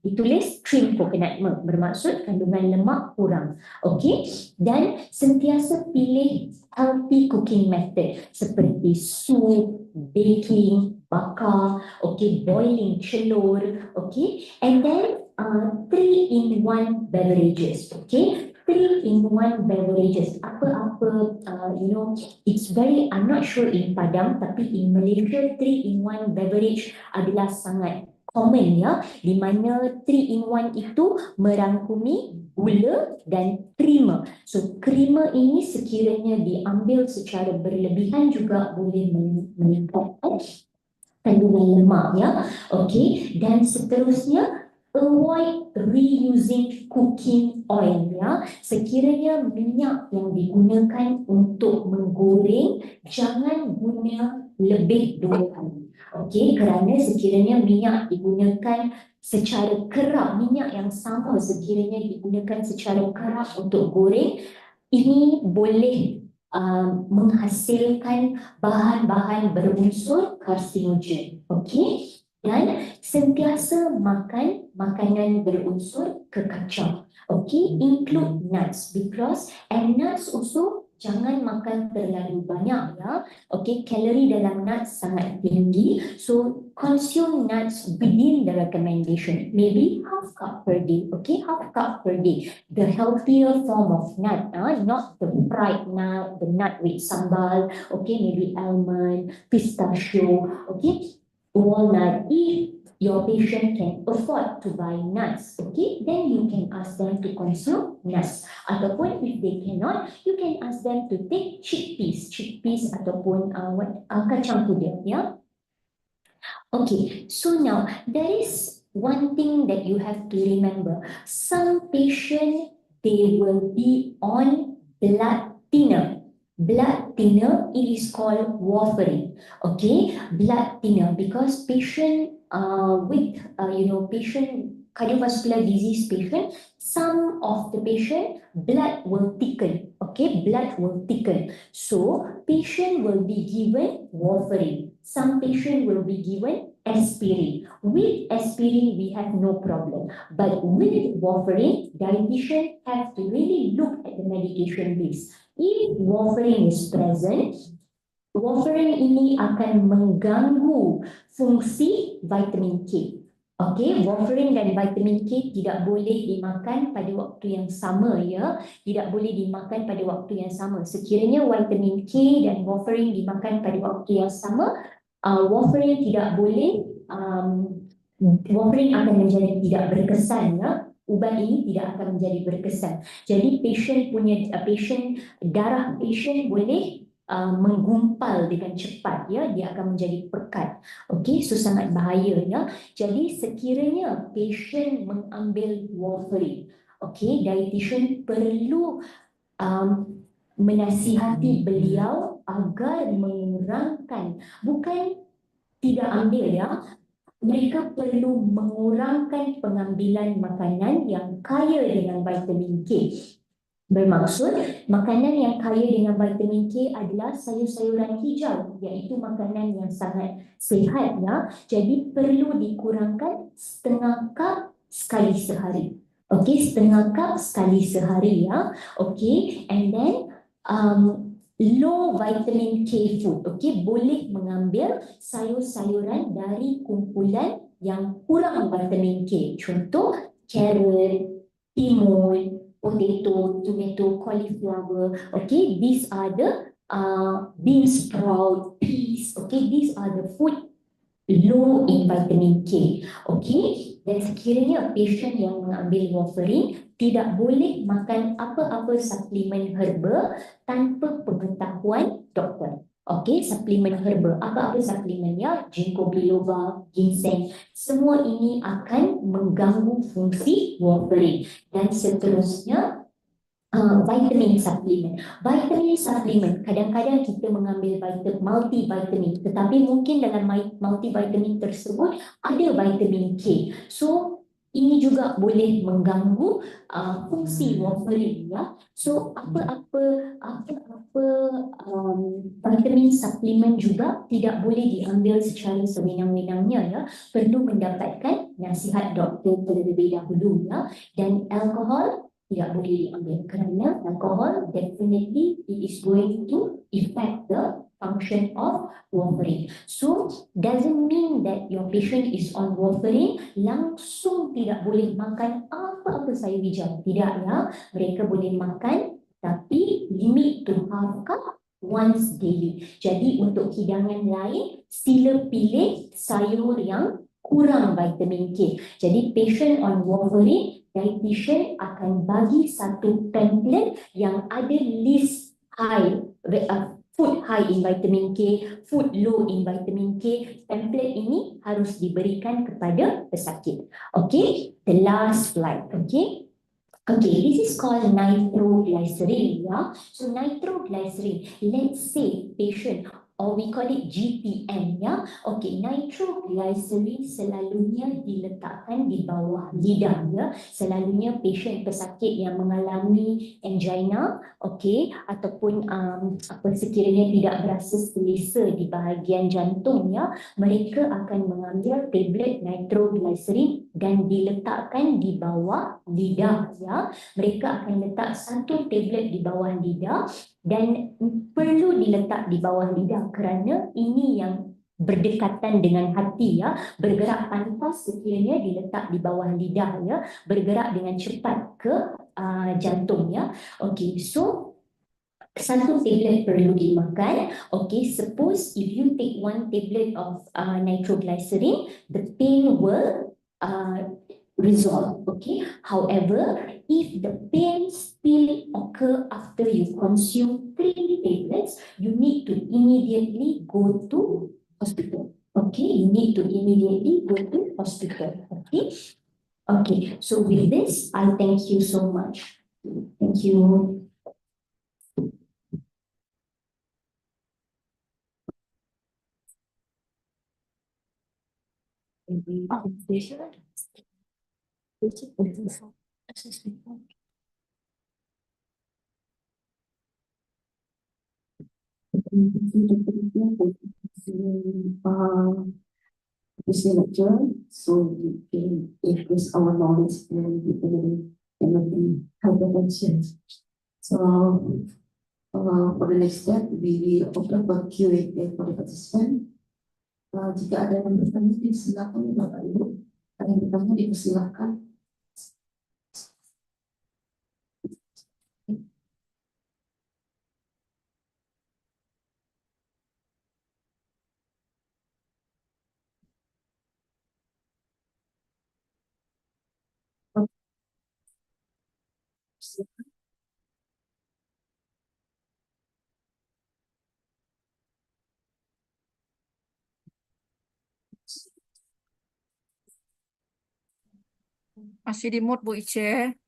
ditulis trim coconut milk, bermaksud kandungan lemak kurang. Okey, dan sentiasa pilih healthy cooking method seperti soup, baking, bakar, okey, boiling telur, okey, and then 3-in-1 beverages, okey. 3-in-1 beverages, apa-apa, it's very, I'm not sure in Padang, tapi in Malaysia 3-in-1 beverage adalah sangat common ya, di mana 3-in-1 itu merangkumi gula dan creamer. So creamer ini sekiranya diambil secara berlebihan juga boleh meningkatkan kandungan lemak ya. Okey, dan seterusnya avoid reusing cooking oil ya. Sekiranya minyak yang digunakan untuk menggoreng, jangan guna lebih 2 kali. Okey, kerana sekiranya minyak digunakan secara kerap, minyak yang sama sekiranya digunakan secara kerap untuk goreng, ini boleh menghasilkan bahan-bahan berunsur karsinogen. Okey, dan sentiasa makan makanan berunsur kekacang. Okay, include nuts and nuts also jangan makan terlalu banyak ya. Okay, kalori dalam nuts sangat tinggi, so consume nuts within the recommendation, maybe half cup per day. Okay, half cup per day, the healthier form of nut, not the fried nut, the nut with sambal. Okay, maybe almond, pistachio. Okay, walnut. If your patient can afford to buy nuts, okay, then you can ask them to consume nuts. Ataupun if they cannot, you can ask them to take chickpeas ataupun kacang kuda, ya. Okay, so now there is one thing that you have to remember. Some patient, they will be on blood thinner. Blood thinner, it is called warfarin. Okay, blood thinner, because patient with patient cardiovascular disease patient, some of the patient blood will thicken. Okay, blood will thicken. So patient will be given warfarin. Some patient will be given aspirin. With aspirin, we have no problem. But with warfarin, dietitian have to really look at the medication list. If warfarin is present, warfarin ini akan mengganggu fungsi vitamin K. Okey, warfarin dan vitamin K tidak boleh dimakan pada waktu yang sama ya. Tidak boleh dimakan pada waktu yang sama. Sekiranya vitamin K dan warfarin dimakan pada waktu yang sama, warfarin tidak boleh, warfarin akan menjadi tidak berkesan ya. Ubat ini tidak akan menjadi berkesan. Jadi darah patient boleh menggumpal dengan cepat ya, dia akan menjadi pekat. Okey, so sangat bahaya ya. Jadi sekiranya patient mengambil warfarin, okey, dietitian perlu menasihati beliau agar mengurangkan, bukan tidak ambil ya, mereka perlu mengurangkan pengambilan makanan yang kaya dengan vitamin K. Bermaksud, makanan yang kaya dengan vitamin K adalah sayur-sayuran hijau, iaitu makanan yang sangat sihat ya. Jadi perlu dikurangkan setengah cup sekali sehari. Okey, setengah cup sekali sehari ya. Okey, and then low vitamin K food. Okey, boleh mengambil sayur-sayuran dari kumpulan yang kurang vitamin K. Contoh, carrot, timun, potato, tomato, cauliflower. Okay, these are the bean sprout, peas. Okay, these are the food low in vitamin K. Okay, dan sekiranya patient yang mengambil warfarin tidak boleh makan apa-apa suplemen herba tanpa pengetahuan doktor. Okey, suplemen herba, apa-apa suplemen ya, ginkgo biloba, ginseng, semua ini akan mengganggu fungsi warfarin. Dan seterusnya, vitamin supplement. Vitamin supplement, kadang-kadang kita mengambil multivitamin, tetapi mungkin dalam multivitamin tersebut ada vitamin K. So, ini juga boleh mengganggu fungsi warfarin ya. So apa-apa vitamin suplemen juga tidak boleh diambil secara sewenang-wenangnya ya. Perlu mendapatkan nasihat doktor terlebih dahulu ya. Dan alkohol tidak boleh diambil kerana alkohol definitely it is going to affect the function of warfarin. So doesn't mean that your patient is on warfarin langsung tidak boleh makan apa-apa sayur hijau. Tidak ya, mereka boleh makan tapi limit to half cup once daily. Jadi untuk hidangan lain sila pilih sayur yang kurang vitamin K. Jadi patient on warfarin, dietitian akan bagi satu template yang ada list high food high in vitamin K, food low in vitamin K. Template ini harus diberikan kepada pesakit. Okay, the last slide. Okay. Okay, this is called nitroglycerin. Yeah. So nitroglycerin, let's say patient, or we call it GTM. Yeah. Okay, nitroglycerin selalunya diletakkan di bawah lidah. Ya. Selalunya patient pesakit yang mengalami angina, okay, ataupun apa sekiranya tidak berasa selesa di bahagian jantung, ya, mereka akan mengambil tablet nitroglycerin dan diletakkan di bawah lidah. Ya, mereka akan letak satu tablet di bawah lidah dan perlu diletak di bawah lidah kerana ini yang berdekatan dengan hati, ya, bergerak pantas sekiranya diletak di bawah lidah, ya, bergerak dengan cepat ke jantung, ya. Okay, so satu tablet perlu dimakan. Okay, suppose if you take one tablet of nitroglycerin, the pain will resolve. Okay, however, if the pain still occur after you consume 3 tablets, you need to immediately go to hospital. Okay, you need to immediately go to hospital. Okay, okay. So with this, I thank you so much. Thank you. This lecture, so we can increase our knowledge and we can hypertension. So for the next step, we will open for Q&A for the participant. Jika ada yang bertanya, silakan Bapak Ibu. Ada yang bertanya, dipersilakan. Masih di mood Bu Ice. Thank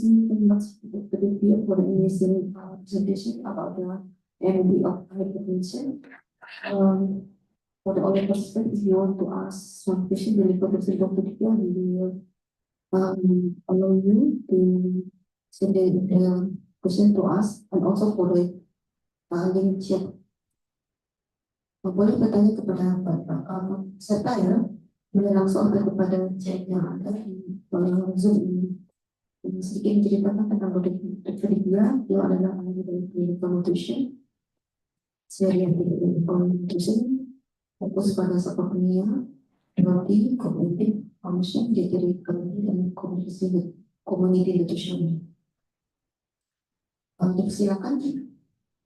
you very much for the video for the amazing presentation about the remedy of hypertension. For the other participants, if you want to ask one question related to Dr. Diviya, we will allow you to send the question to us, and also for the link chat. Boleh bertanya kepada Bapak serta ya, boleh langsung kepada chat yang ada di Zoom ini. Sedikit menceritakan tentang Dr. Diviya. Dia adalah ahli dari clinical nutrition, seri yang clinical nutrition, fokus pada sarkopenia, roti, cognitive function, dietary quality, dan community nutrition. Silakan,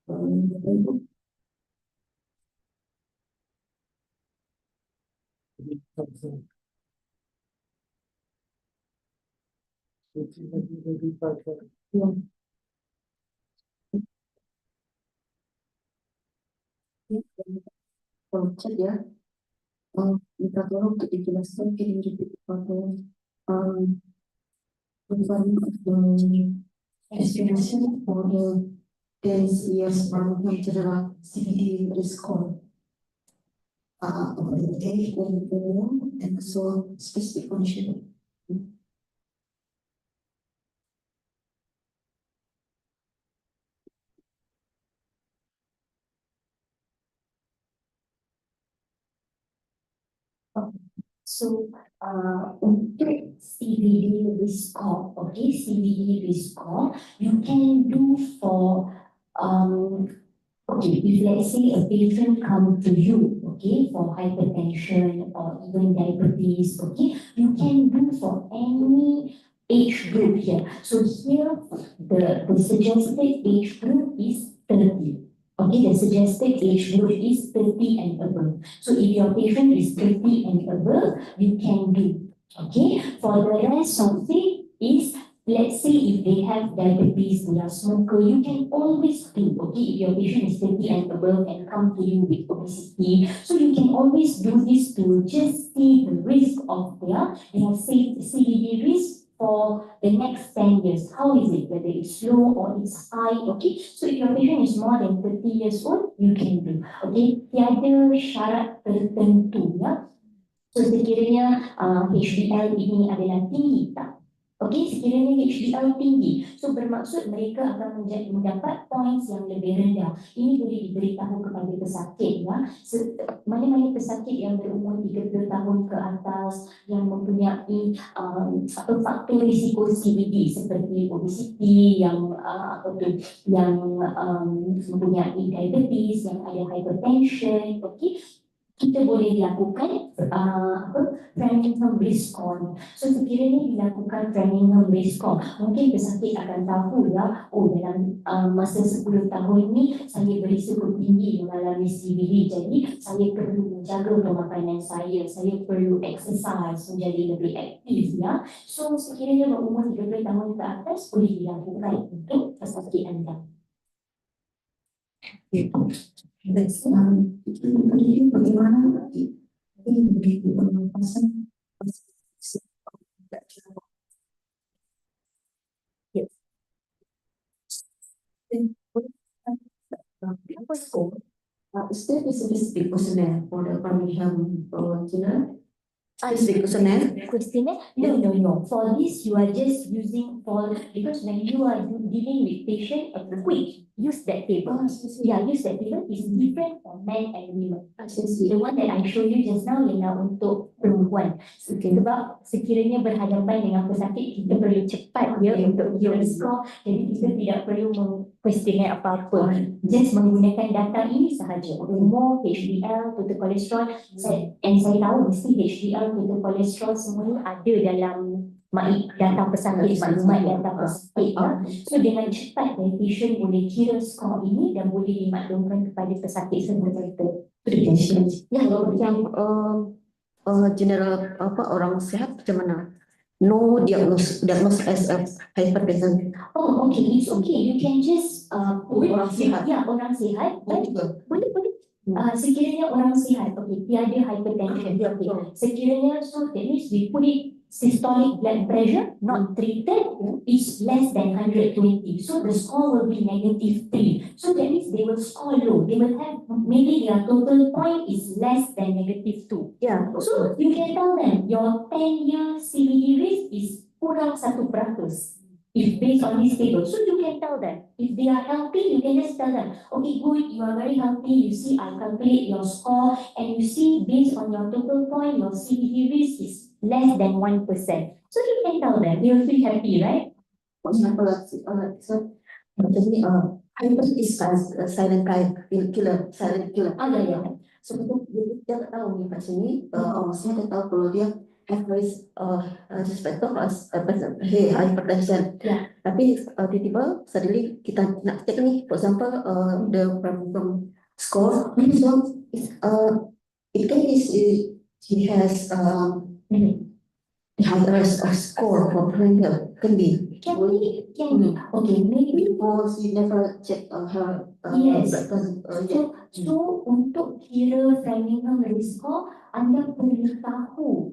Bapak Ibu. Chat ya, minta tolong untuk dijelaskan mungkin lebih kepada explanation for the 10 years from general CBD risk score. And so specific condition. So, untuk CBD risk score, okay, CBD risk score, you can do for, okay, if let's say a patient come to you, okay, for hypertension or even diabetes, okay, you can do for any age group here. So here, the suggested age group is 30. Okay, the suggested age group is 30 and above. So if your patient is 30 and above, you can do. Okay, for the rest of it is, let's say if they have diabetes, they are smoker, you can always do. Okay, if your patient is 30 and above and come to you with obesity, so you can always do this to just see the risk of their CVD risk for the next 10 years. How is it, whether it's low or it's high? Okay, so if your patient is more than 30 years old, you can do. Okay, tiada syarat tertentu ya. So sekiranya HDL ini adalah tinggi tak? Okey, sekiranya HDL tinggi, so bermaksud mereka akan mendapat points yang lebih rendah. Ini boleh diberitahu kepada pesakit ya. Mana-mana pesakit yang berumur 30 tahun ke atas yang mempunyai faktor risiko CVD seperti obesity, yang mempunyai diabetes, yang ada hypertension, okey, kita boleh lakukan Framingham risk score. So sekiranya dilakukan Framingham risk score, mungkin pesakit akan tahu ya, oh dalam masa 10 tahun ni saya berisiko tinggi mengalami CVD, jadi saya perlu menjaga pemakanan saya perlu exercise menjadi lebih aktif ya. So sekiranya berumur 30 tahun ke atas, boleh dilakukan untuk pesakit anda. Jadi bagaimana ini begitu pengawasan is there a specific questionnaire for the Birmingham questionnaire? Specific Questionnaire? No. For this, you are just using because when you are dealing with patient, use that table. Yeah, use that table. It's different for men and women. The one that I showed you just now ialah untuk perempuan. Sebab sekiranya berhadapan dengan pesakit, kita perlu cepat ya untuk kira skor. Jadi kita tidak perlu questionnaire apa-apa. Just menggunakan data ini sahaja. Umur, HDL, total kolesterol. And saya tahu mesti HDL, total kolesterol semuanya ada dalam data pesakit, maklumat data pesakit. So dengan cepat patient boleh kira skor ini dan boleh dimaklumkan kepada pesakit sebenarnya. Ya, yang general orang sehat macam mana? No diagnosis as a hypertension. Oh, okay, it's okay. You can just Orang sihat. Ya, orang sihat. Boleh. Sekiranya orang sihat, okay, tiada hypertension. Okay. Sekiranya, so that means we put it systolic blood pressure not treated is less than 120. So the score will be -3. So that means they will score low. They will have maybe their total point is less than -2. Yeah. So you can tell them your 10-year CVD risk is kurang 1%. If based on this table, so you can tell them. If they are healthy, you can just tell them, okay, good, you are very healthy. You see, I calculate your score, and you see, based on your total point, your CVD risk is less than 1%. So you can tell them, they will feel happy, right? For example, jadi hyper is silent killer. Yeah. So dia tak tahu ni pasien ni orang sihat dia tahu kalau dia have risk suspect of hypertension. Yeah. Tapi tiba-tiba suddenly kita nak check ni, for example the problem score. So it can be he has high risk of score for prenatal can be. Okay, maybe. Because he never check her Yes. blood So untuk kira Framingham risk score, anda perlu tahu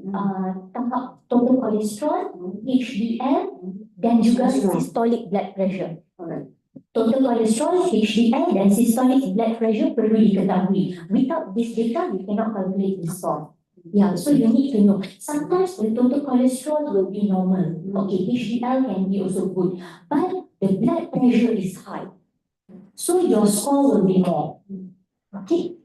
tahap total kolesterol, HDL dan juga systolic blood pressure. Alright. Total kolesterol, HDL dan systolic blood pressure perlu diketahui. Without this data, you cannot calculate the score. Yeah, so you need to know. Sometimes the total cholesterol will be normal. Okay, HDL can be also good, but the blood pressure is high. So your score will be more. Okay.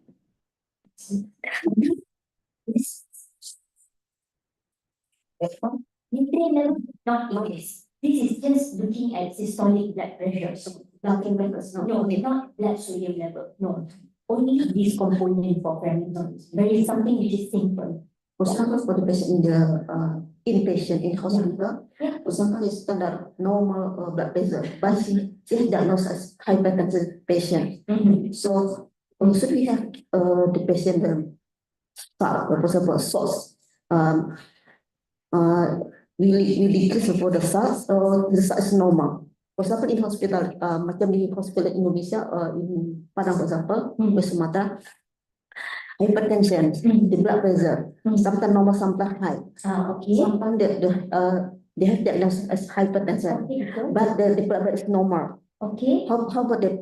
Nutrient level not in this. This is just looking at systolic blood pressure. So nothing levels. No, not blood sodium level. No. Only this component for Framingham. There is something which is simple. For example, for the patient in the inpatient in hospital, for example, is standard normal blood pressure, but she is diagnosed as hypertension patient. So should we have the patient start, for example, source, we decrease for the SARS or the SARS is normal. For example, in hospital, macam di hospital Indonesia, in Padang, for example, West Sumatra, hypertension, the blood pressure, sometimes normal, sometimes high. Okay. Sometimes they have diagnosed as hypertension, Okay, good. but the blood pressure is normal. Okay. How about the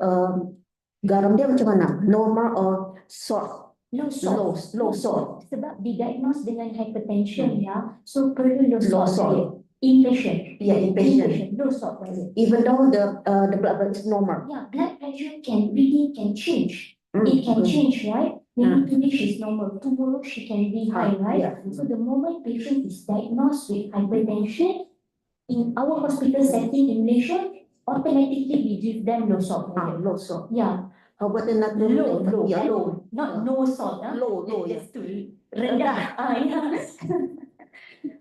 garam dia macam mana? Normal or short? Low salt. Low salt. Sebab didiagnose dengan hypertension ya, so perlu low Low salt. salt. Inpatient. Yeah, inpatient. Low salt level. Even though the blood pressure is normal. Yeah, blood pressure can change. Mm, It can okay. change, right? Maybe today she's normal, tomorrow she can be high, right? Yeah. So the moment patient is diagnosed with hypertension, in our hospital setting in Malaysia, automatically we give them low salt. Low salt. Yeah, How about the natrium? low, Yeah, low. not no salt. Low, yeah. Just to rendah. Yeah.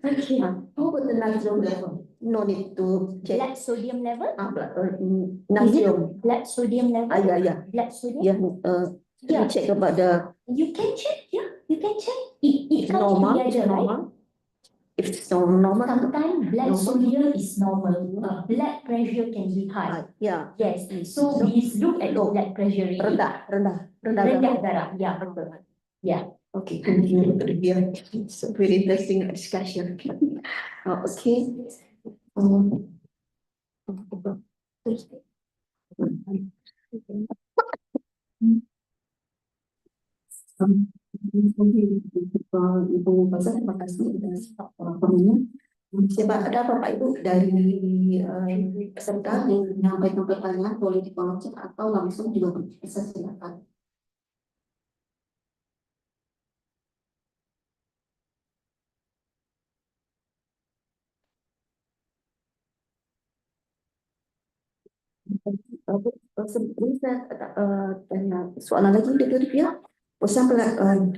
Okay. How about the natrium level? No need to check. Blood sodium level? Natrium. Blood sodium level? Yeah. Blood sodium? Yeah. Yeah. Check about the You can check, yeah. You can check. It comes normal. together, right? Normal. If it's normal. Sometimes blood Normal. sodium is normal. Blood pressure can be high. Yeah. Yes. So we look at the blood pressure. Rendah Rendah darah. Yeah. Yeah. Okay, thank you, Dr. Diviya. It's a very interesting discussion. Okay. Ibu Pasar, terima kasih atas komennya. Siapa ada Bapak Ibu dari peserta yang menyampaikan pertanyaan boleh di kolom chat atau langsung juga bisa silakan. Sebelum saya tanya soalan lagi Dr. Diviya, for example,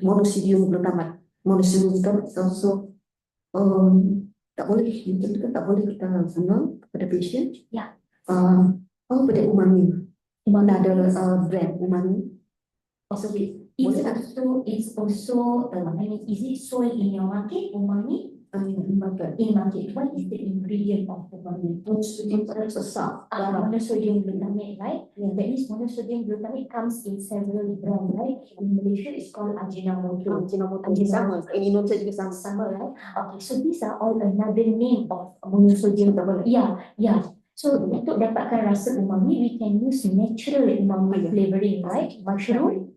monosodium glutamat, monosodium glutamat also tak boleh, itu kan tak boleh kita gunakan kepada patient. Ya. How about the umami? Mana ada brand umami? Okay. It's also, I mean, is it sold in your market, umami? In market. What is the ingredient of umami? Monosodium salt. Monosodium glutamate, right? Yeah. That means monosodium glutamate comes in several brands, right? In Malaysia, it's called Ajinomoto. Sama. In Indonesia juga sama. Sama, right? Okay, so these are all another name of monosodium. Yeah. So untuk dapatkan rasa umami, we can use natural umami flavoring, right? Mushroom.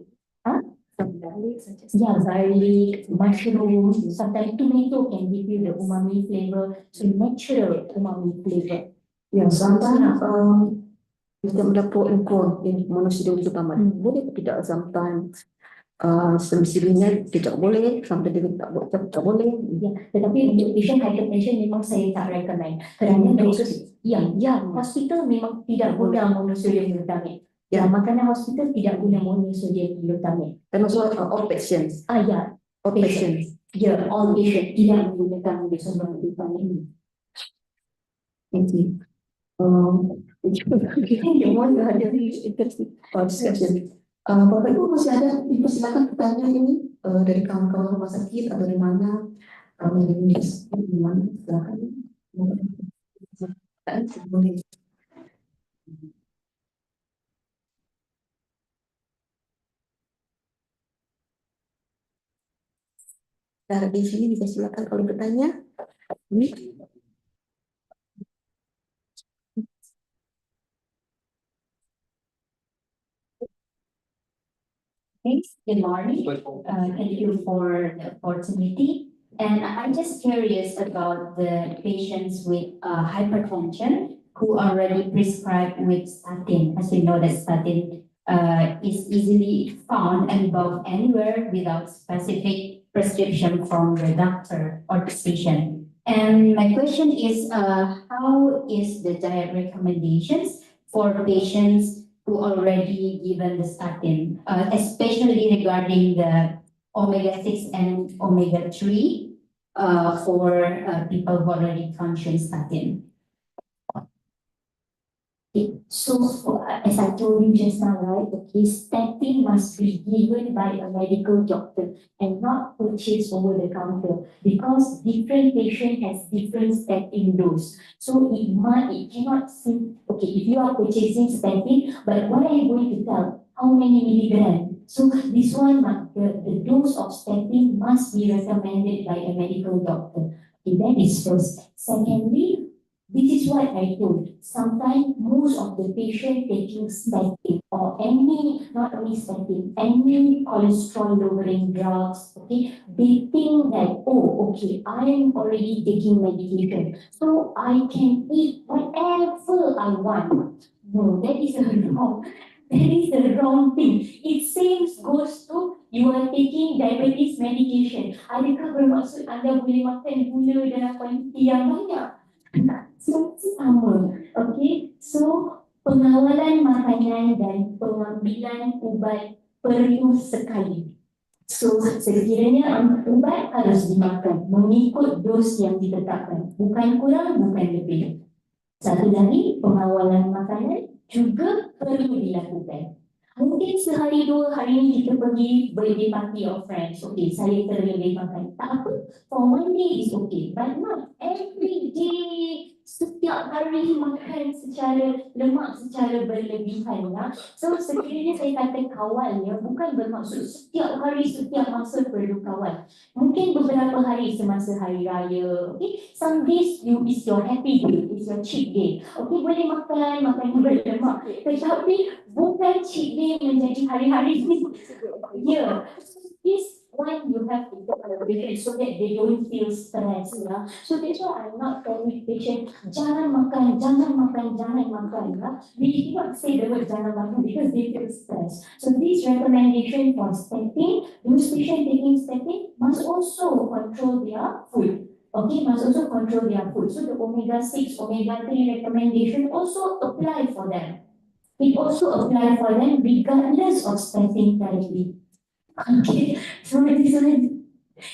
Yeah, garlic, mushroom, sometimes tomato can give you the umami flavor. So natural umami flavor. Ya, sometimes kita ada pro and con in monosodium glutamat. Boleh atau tidak sometimes semestinya tidak boleh, sampai dia tak boleh. Ya, tetapi untuk patient hypertension memang saya tak recommend. Kerana hospital memang tidak guna monosodium glutamate. Ya, makanan hospital tidak guna monosodium glutamate. And also all patients. Ya. All patients. Ya, all patient tidak menggunakan monosodium glutamate. Thank you. One very interesting discussion. Bapak Ibu masih ada, silakan bertanya ini dari kawan-kawan rumah sakit atau dari mana? Dari mana? Silakan. Boleh. Nah, di sini bisa silakan kalau bertanya. Thanks, good morning. Thank you for the opportunity. And I'm just curious about the patients with hypertension who are already prescribed with statin. As we know that statin is easily found and bought anywhere without specific prescription from the doctor or the patient. And my question is, how is the diet recommendations for patients who already given the statin, especially regarding the omega-6 and omega-3, for people who already consume statin. Okay, so as I told you just now, right, okay, statin must be given by a medical doctor and not purchased over the counter because different patient has different statin dose. So it cannot seem, okay, if you are purchasing statin, but what are you going to tell? How many milligram? So this one, the dose of statin must be recommended by a medical doctor. Okay, that is first. Secondly, this is what I told. Sometimes most of the patient taking statin or any, not only statin, any cholesterol lowering drugs, okay, they think that, oh, okay, I am already taking medication, so I can eat whatever I want. No, that is a wrong. That is the wrong thing. It seems goes to you are taking diabetes medication. Adakah bermaksud anda boleh makan gula dalam kuantiti yang banyak? So, sama. Okay, so pengawalan makanan dan pengambilan ubat perlu sekali. So, sekiranya ubat harus dimakan mengikut dos yang ditetapkan. Bukan kurang, bukan lebih. Satu lagi, pengawalan makanan juga perlu dilakukan. Mungkin sehari dua hari ini kita pergi birthday party of friends. Okay, saya terlebih makan. Tak apa, for one day is okay. But not every day. Setiap hari makan secara lemak secara berlebihan. Ya. So sekiranya saya kata kawal, ya, bukan bermaksud setiap hari, setiap masa perlu kawal. Mungkin beberapa hari semasa hari raya. Okay, some days is your happy day, is your cheat day. Okay, boleh makan berlemak. Tetapi bukan cheat day menjadi hari-hari ni. Yeah. This one you have to get motivated so that they don't feel stressed. Yeah. So that's why I'm not telling patient jangan makan. Yeah. We cannot say the word jangan makan because they feel stressed. So this recommendation for statin, those patients taking statin must also control their food. Okay, must also control their food. So the omega-6, omega-3 recommendation also apply for them. It also apply for them regardless of statin therapy. Okay, so this one,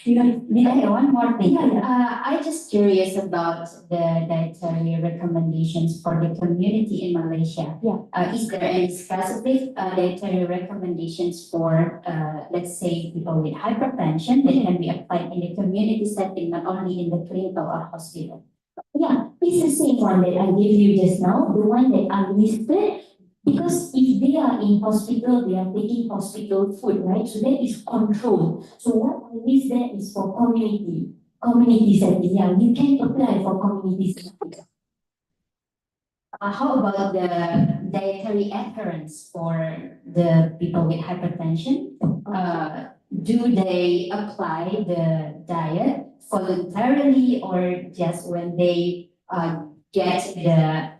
did I have one more thing? I just curious about the dietary recommendations for the community in Malaysia. Yeah. Is there any specific dietary recommendations for, let's say, people with hypertension that can be applied in the community setting, not only in the clinical or hospital? Yeah, it's the same one that I gave you just now, the one that I listed. Because if they are in hospital, they are taking hospital food, right? So that is control. So what I list there is for community setting. Yeah, you can apply for community setting. How about the dietary adherence for the people with hypertension? Do they apply the diet voluntarily or just when they get the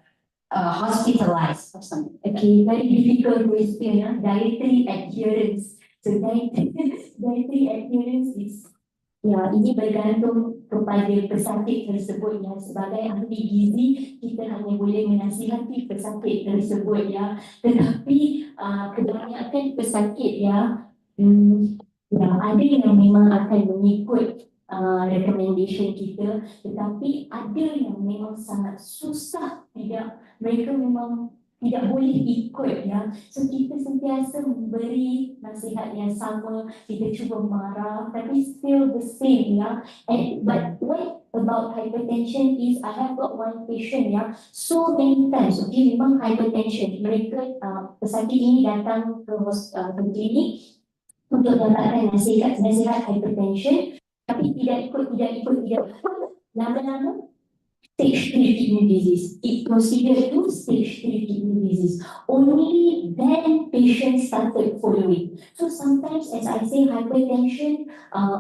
hospitalized or something? Okay, very difficult question. Dietary adherence. So dietary adherence is, ya, ini bergantung kepada pesakit tersebut. Ya, sebagai ahli gizi kita hanya boleh menasihati pesakit tersebut, ya. Tetapi kebanyakan pesakit, ya, ya, ada yang memang akan mengikut recommendation kita, tetapi ada yang memang sangat susah, mereka memang tidak boleh ikut, ya. So kita sentiasa memberi nasihat yang sama, kita cuba marah, tapi still the same, ya. But what about hypertension is I have got one patient, ya, so many times, okay, memang hypertension, mereka pesakit ini datang ke klinik untuk dapatkan nasihat hypertension, tapi tidak ikut. Lama-lama stage 3 kidney disease. It proceeded to stage 3 kidney disease. Only then patient started following. So sometimes as I say hypertension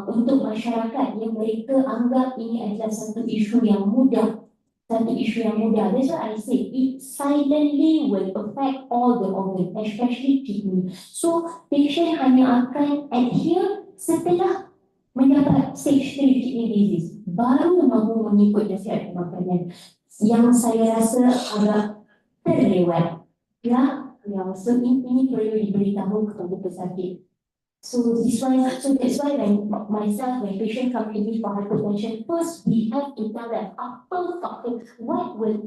untuk masyarakat yang mereka anggap ini adalah satu isu yang mudah. That's why I say it silently will affect all the organs, especially kidney. So patient hanya akan adhere setelah mendapat stage 3 kidney disease, baru mahu mengikut nasihat makanan, yang saya rasa agak terlewat. Ya, so ini perlu diberitahu kepada pesakit. So this one, so that's why when patient come to me for hypertension, first we have to tell them apa faktor, what will,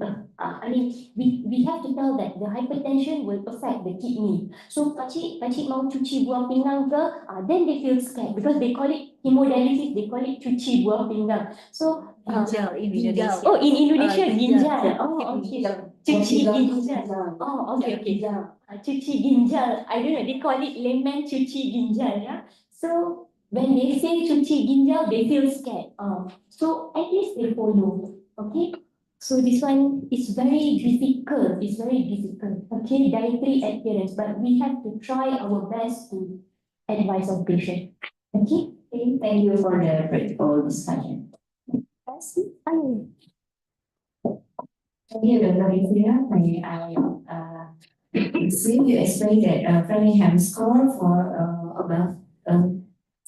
we have to tell that the hypertension will affect the kidney. So pakcik mau cuci buah pinggang ke, then they feel scared because they call it hemodialysis, they call it cuci buah pinggang. So Ginjal in Indonesia. oh, in Indonesia, ginjal. ginjal. Oh, okay. Cuci ginjal. Oh, okay. Cuci ginjal. I don't know, they call it layman cuci ginjal, yeah. So when they say cuci ginjal, they feel scared. So at least they follow. Okay. So this one is very difficult. It's very difficult. Okay, dietary adherence, but we have to try our best to advise our patient. Okay. Thank you for the grateful discussion. Fine. Thank you, Dr. Diviya. May I see you explain that Framingham score for about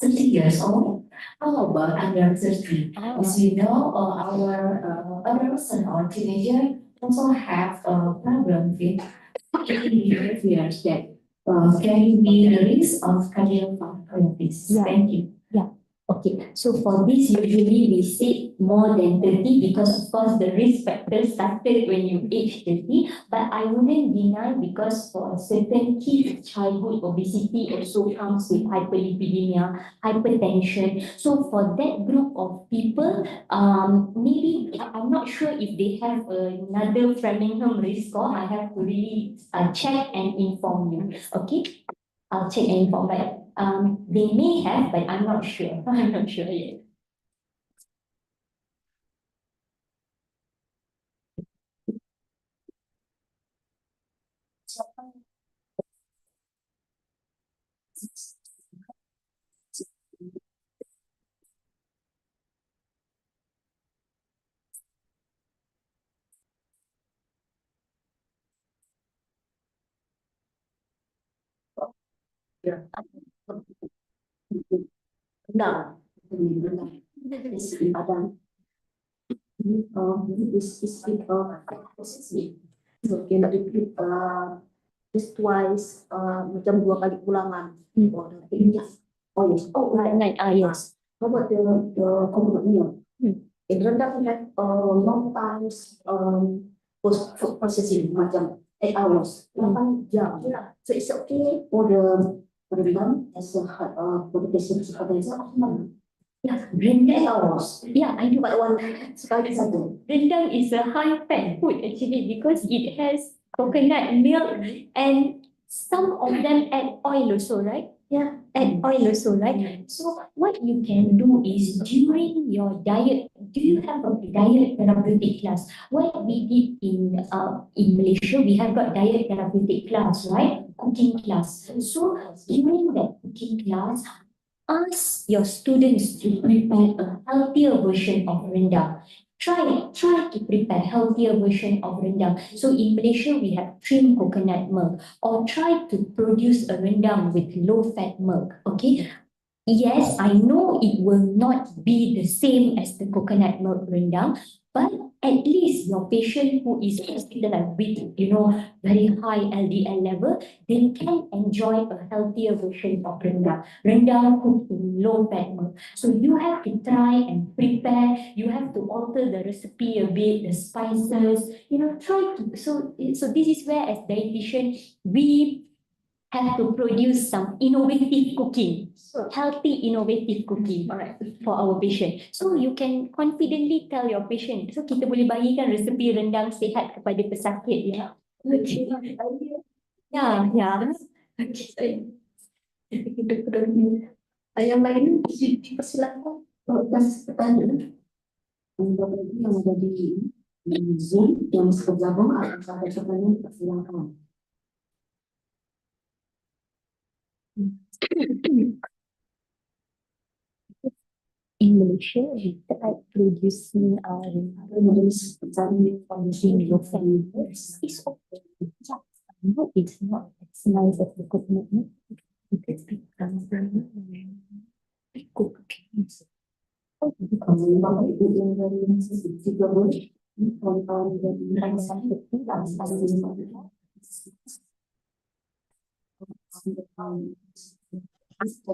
30 years old. How about under 30? As we know, our adolescent or teenager also have a problem with behaviors that can be the risk of cardiovascular disease. Yeah. Thank you. Okay, so for this usually we say more than 30 because of course the risk factor started when you age 30, but I wouldn't deny because for a certain kids, childhood obesity also comes with hyperlipidemia, hypertension. So for that group of people, maybe I'm not sure if they have another Framingham risk score. I have to really check and inform you. Okay, I'll check and inform, but they may have, but I'm not sure. I'm not sure yet. Nah, it's Padang. This big posisi. So can repeat just twice, macam 2 kali ulangan. Oh, yes. Oh yes. Oh, right. Yes. How about the component meal? In rendang we have long times food processing macam 8 hours, 8 jam. So it's okay for the rendang as a for the patient hypertension. Yeah, rendang. Hours. Yeah, I do. But one sekali saja. Rendang is a high fat food actually because it has coconut milk and some of them add oil also, right? Yeah, add oil also, right? So what you can do is during your diet, do you have a diet therapeutic class? What we did in Malaysia, we have got diet therapeutic class, right? Cooking class. So during that cooking class, ask your students to prepare a healthier version of rendang. Try to prepare healthier version of rendang. So in Malaysia, we have trimmed coconut milk, or try to produce a rendang with low-fat milk. Okay. Yes, I know it will not be the same as the coconut milk rendang, but at least your patient who is hospitalized with, very high LDL level, they can enjoy a healthier version of rendang. Rendang cooked in low-fat milk. So you have to try and prepare. You have to alter the recipe a bit, the spices. Try to. So this is where as dietitian we have to produce some innovative cooking, healthy innovative cooking, alright, for our patient. So you can confidently tell your patient. So kita boleh bagikan resepi rendang sihat kepada pesakit, ya. Okay. Ya. Okay. Yang lain dipersilakan kasih pertanyaan. Yang ada di Zoom yang bergabung akan sampai pertanyaan dipersilakan. In Malaysia, we tried producing Menulis pertanyaan using low-fat milk. It's okay. No, it's not as nice as the coconut milk. Because it comes from cooking. kalau memang ibu yang dari juga boleh kawan-kawan dari rasa itu Kita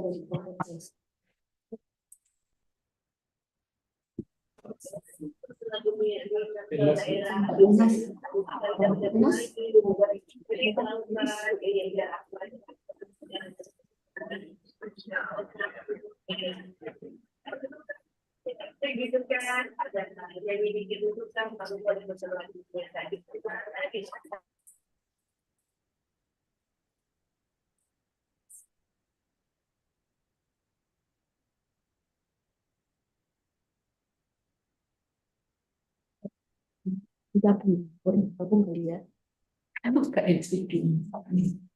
boleh gabung kali ya. Emang Kak NCT.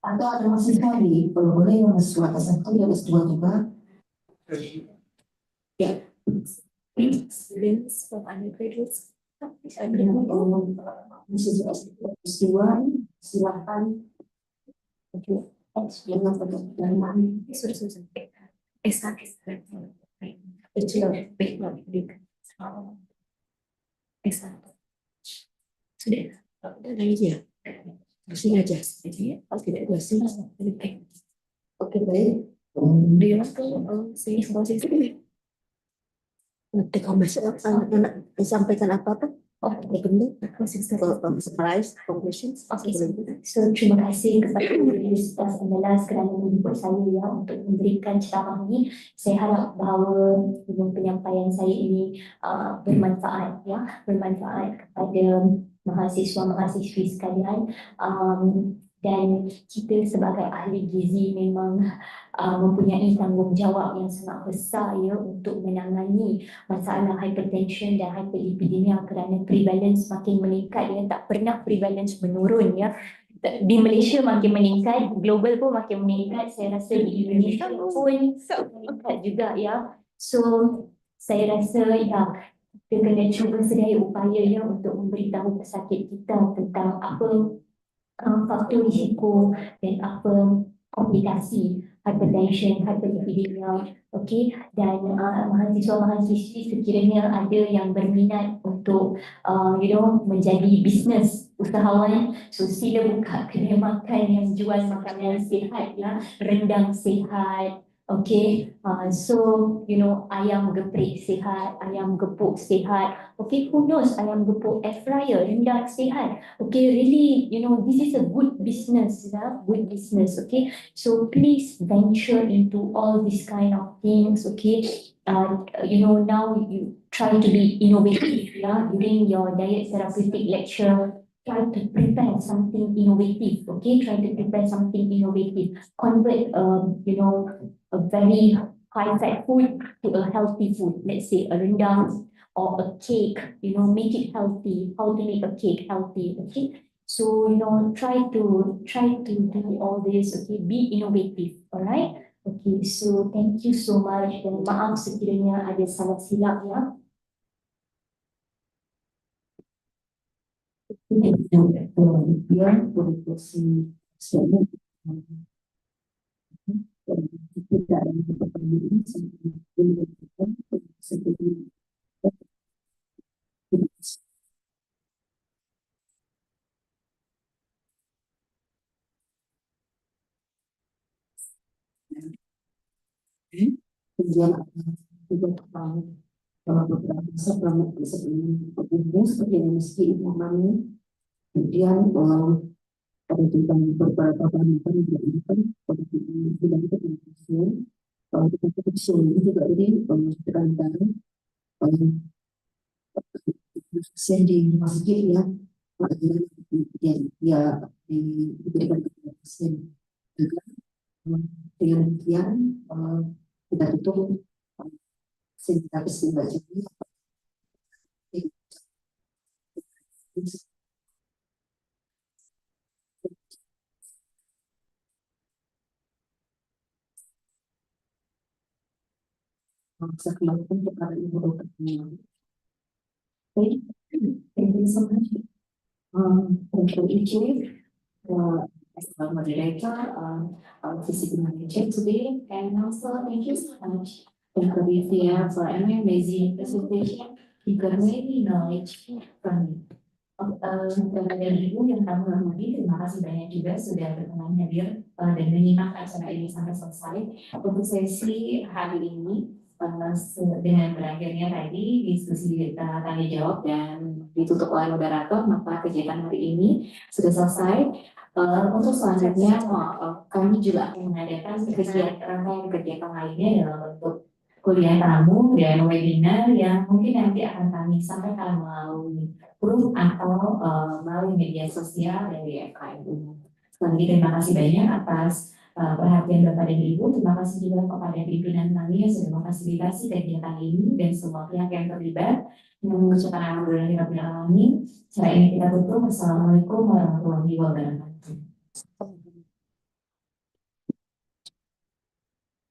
Atau ada masih sekali, kalau boleh yang S2 S1 ya S2 juga. Ya. Students from undergraduates. Masih S2, silakan. Oke. Dengan pekerjaan sudah. S1. S1. Sudah. Udah dari dia. Pusing aja. Jadi kalau tidak pusing, oke baik. Dia tuh sih nanti kalau masuk anak sampaikan apa-apa. Oh, benar. Surprise, conclusions. Okay, so terima kasih kepada Universitas Andalas kerana menjemput saya ya untuk memberikan ceramah ini. Saya harap bahawa penyampaian saya ini bermanfaat ya, bermanfaat kepada mahasiswa-mahasiswi sekalian. Dan kita sebagai ahli gizi memang mempunyai tanggungjawab yang sangat besar ya untuk menangani masalah hypertension dan hyperlipidemia kerana prevalence makin meningkat ya, tak pernah prevalence menurun ya. Di Malaysia makin meningkat, global pun makin meningkat, saya rasa di Indonesia pun meningkat juga ya. So saya rasa ya kita kena cuba sedaya upaya ya untuk memberitahu pesakit kita tentang apa faktor risiko dan apa komplikasi hypertension, hyperlipidemia, okey. Dan mahasiswa-mahasiswi sekiranya ada yang berminat untuk menjadi bisnes usahawan, so sila buka kedai makan yang jual makanan sihat ya, rendang sihat. Okay, so ayam geprek sihat, ayam gepuk sihat. Okay, who knows, ayam gepuk air fryer, rendang sihat. Okay, really, this is a good business, good business. Okay, so please venture into all these kind of things. Okay, now you try to be innovative. Yeah, during your diet therapeutic lecture, try to prepare something innovative. Okay, try to prepare something innovative. Convert, a very high fat food to a healthy food. Let's say a rendang or a cake, make it healthy. How to make a cake healthy, okay? So, try to do all this, okay? Be innovative, all right? Okay, so thank you so much. Dan maaf sekiranya ada salah silap ya. Tidak ada pertanyaan kemudian ada tentang beberapa bahan-bahan yang dilakukan pada bidang komunikasi. Kita fokus juga ini tentang saya di masjid ya, dia diberikan kepada pasien juga. Dengan demikian kita tutup sehingga baca ini. Saya kembalikan kepada Ibu Dokternya. Thank you so much. Untuk itu, as a moderator, visiting manager today, and also thank you so much, Dr. Diviya, for an amazing presentation. You got many knowledge from me. Kepada Ibu yang kami hormati, terima kasih banyak juga sudah berkenan hadir dan menyimak acara ini sampai selesai. Untuk sesi hari ini, dengan berakhirnya tadi diskusi tanya jawab dan ditutup oleh moderator, maka kegiatan hari ini sudah selesai. Untuk selanjutnya, kami juga akan mengadakan kegiatan lainnya dalam bentuk kuliah tamu dan webinar yang mungkin nanti akan kami sampaikan melalui grup atau melalui media sosial dari FKMU. Sekali lagi terima kasih banyak atas perhatian Bapak dan Ibu. Terima kasih juga kepada pimpinan kami yang sudah memfasilitasi kegiatan ini dan semua pihak yang terlibat. Yang mengucapkan alhamdulillahirabbil alamin. Secara ini kita tutup. Wassalamualaikum warahmatullahi wabarakatuh.